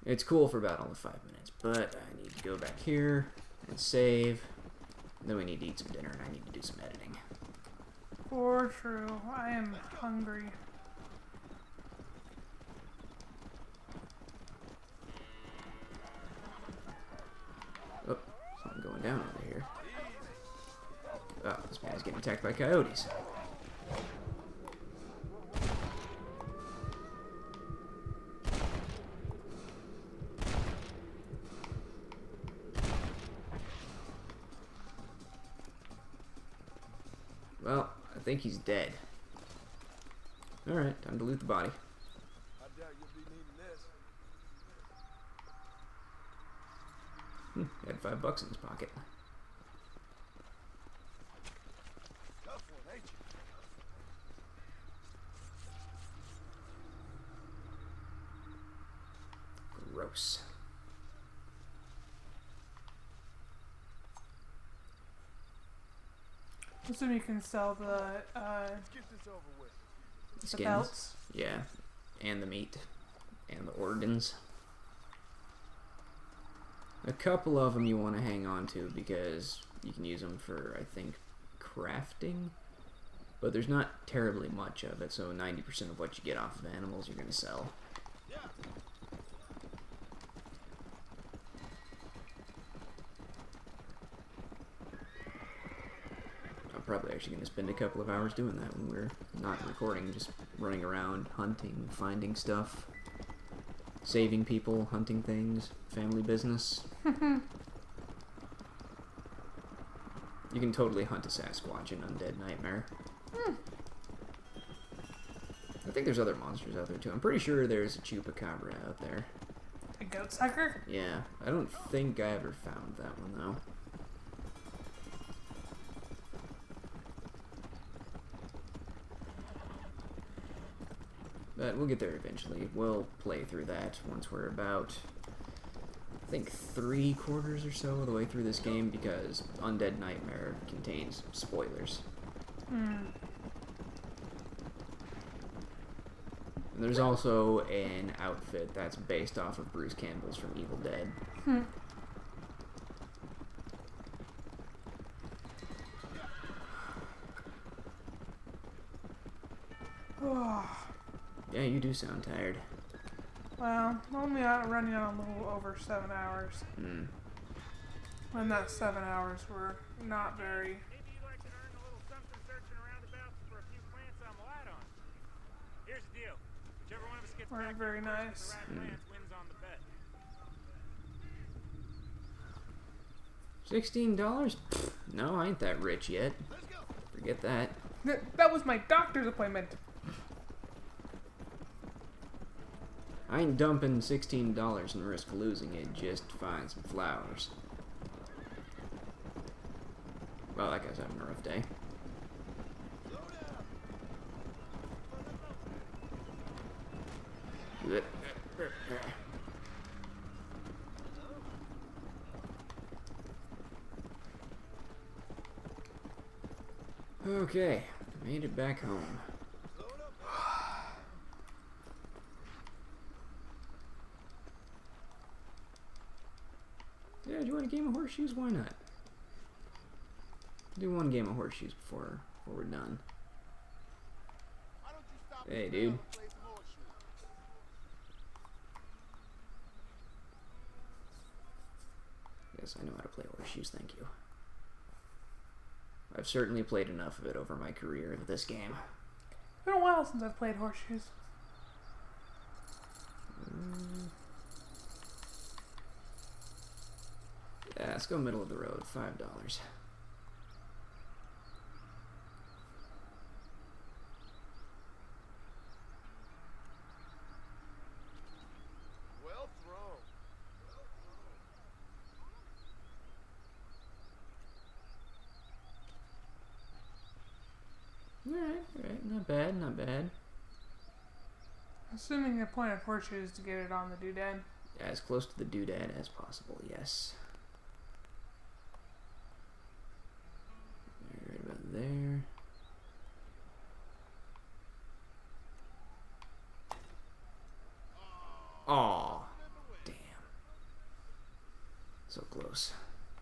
It's cool for about only 5 minutes, but I need to go back here and save. Then we need to eat some dinner, and I need to do some editing. For true. I am hungry. Oh, something going down over here. Oh, this man's getting attacked by coyotes. Well, I think he's dead. Alright, time to loot the body. I doubt you'll be needing this. He had $5 in his pocket. Tough one, ain't you? Gross. Assume you can sell the Let's get this over with. the belts. Yeah, and the meat, and the organs. A couple of them you want to hang on to because you can use them for, I think, crafting. But there's not terribly much of it, so 90% of what you get off of animals you're going to sell. Yeah. I'm probably actually going to spend a couple of hours doing that when we're not recording, just running around, hunting, finding stuff, saving people, hunting things, family business. You can totally hunt a Sasquatch in Undead Nightmare. I think there's other monsters out there too. I'm pretty sure there's a Chupacabra out there. A goat sucker? Yeah, I don't think I ever found that one though. But we'll get there eventually. We'll play through that once we're about, I think, 3/4 or so of the way through this game, because Undead Nightmare contains spoilers. And there's also an outfit that's based off of Bruce Campbell's from Evil Dead. Yeah, you do sound tired. Well, only running on a little over 7 hours. And that 7 hours were not very. Maybe you'd like to earn a little something searching roundabouts for a few plants I'm light on. Here's the deal. Whichever one of us gets Weren't back very first with nice. the right plants wins on the bet. $16? No, I ain't that rich yet. Forget that. That was my doctor's appointment. I ain't dumping $16 and risk losing it just to find some flowers. Well, that guy's having a rough day. Okay, made it back home. Yeah, do you want a game of horseshoes? Why not? Do one game of horseshoes before we're done. Hey, dude. Yes, I know how to play horseshoes, thank you. I've certainly played enough of it over my career of this game. It's been a while since I've played horseshoes. Yeah, let's go middle of the road, $5. Well thrown. Alright, not bad, not bad. Assuming the point of horseshoes is to get it on the doodad. Yeah, as close to the doodad as possible, yes. Right about there. Aw, damn. So close.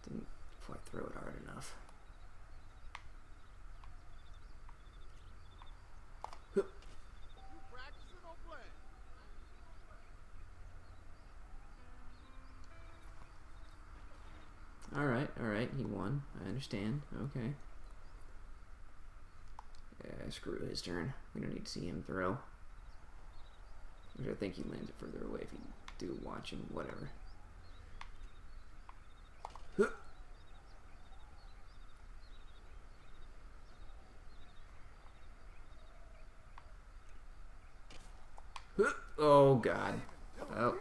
Didn't quite throw it hard enough. Alright, he won. I understand. Okay. Yeah, screw his turn. We don't need to see him throw. Which I think he lands it further away if you do watch him, whatever. Oh, God. Oh.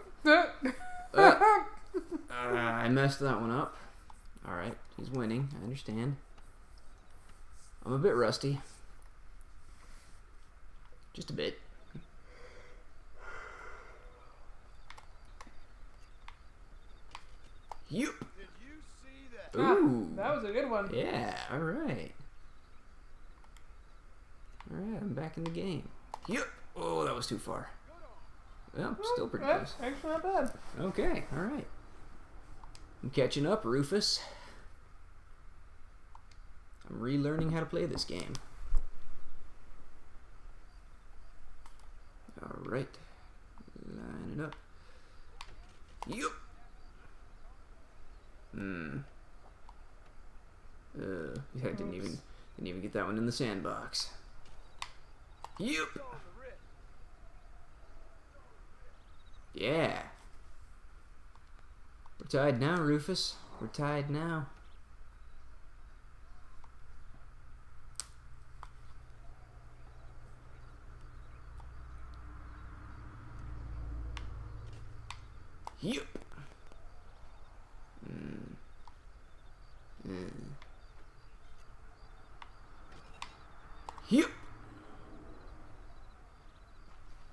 I messed that one up. Alright, he's winning. I understand. I'm a bit rusty. Just a bit. Yup. Did you see that? Ooh. That was a good one. Yeah, alright. Alright, I'm back in the game. Yup. Oh, that was too far. Well, still pretty close. Actually not bad. Okay, alright. I'm catching up, Rufus. I'm relearning how to play this game. Alright. Line it up. Yup. Yeah, I didn't even get that one in the sandbox. Yup. Yeah. We're tied now, Rufus. We're tied now. Yup. Yup.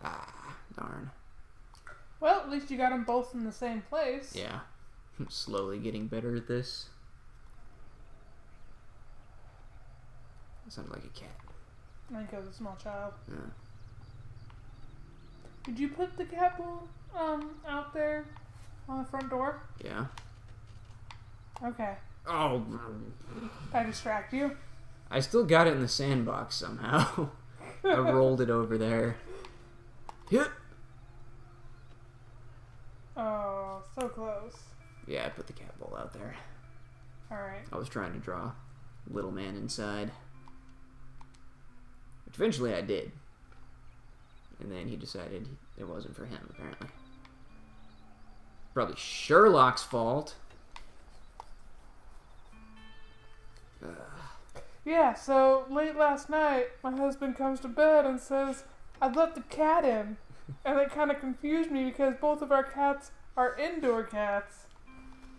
Ah, darn. Well, at least you got them both in the same place. Yeah. I'm slowly getting better at this. That sounded like a cat. I think I was a small child. Yeah. Did you put the cat ball out there on the front door? Yeah. Okay. Oh. Did I distract you? I still got it in the sandbox somehow. I rolled it over there. Yep. Oh, so close. Yeah, I put the cat ball out there. Alright. I was trying to draw little man inside. Which eventually I did. And then he decided it wasn't for him, apparently. Probably Sherlock's fault. Yeah, so late last night, my husband comes to bed and says, "I've let the cat in." And it kind of confused me because both of our cats are indoor cats.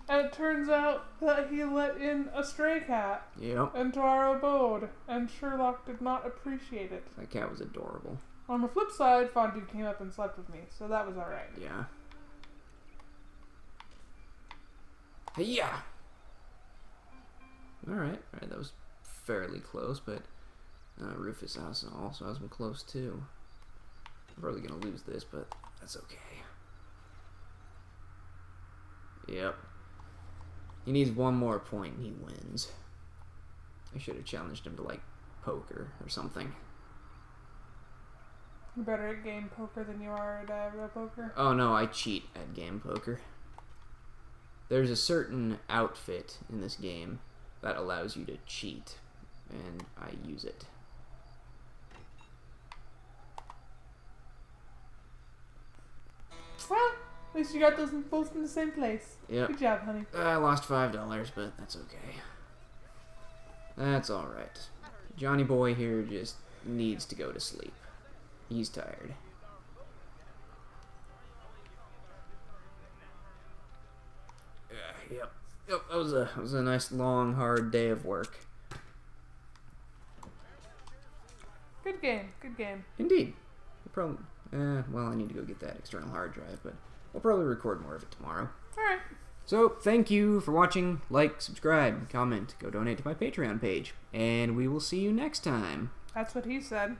And it turns out that he let in a stray cat into our abode, and Sherlock did not appreciate it. That cat was adorable. On the flip side, Fondue came up and slept with me, so that was alright. Yeah. Yeah. Alright, that was fairly close, but Rufus also has been close too. I'm probably gonna lose this, but that's okay. Yep. He needs one more point and he wins. I should have challenged him to, like, poker or something. You're better at game poker than you are at real poker? Oh no, I cheat at game poker. There's a certain outfit in this game that allows you to cheat, and I use it. Well, at least you got those both in the same place. Yep. Good job, honey. I lost $5, but that's okay. That's alright. Johnny Boy here just needs to go to sleep. He's tired. Yep. That was a nice, long, hard day of work. Good game. Good game. Indeed. Well, I need to go get that external hard drive, but we'll probably record more of it tomorrow. Alright. So, thank you for watching. Like, subscribe, comment, go donate to my Patreon page, and we will see you next time. That's what he said.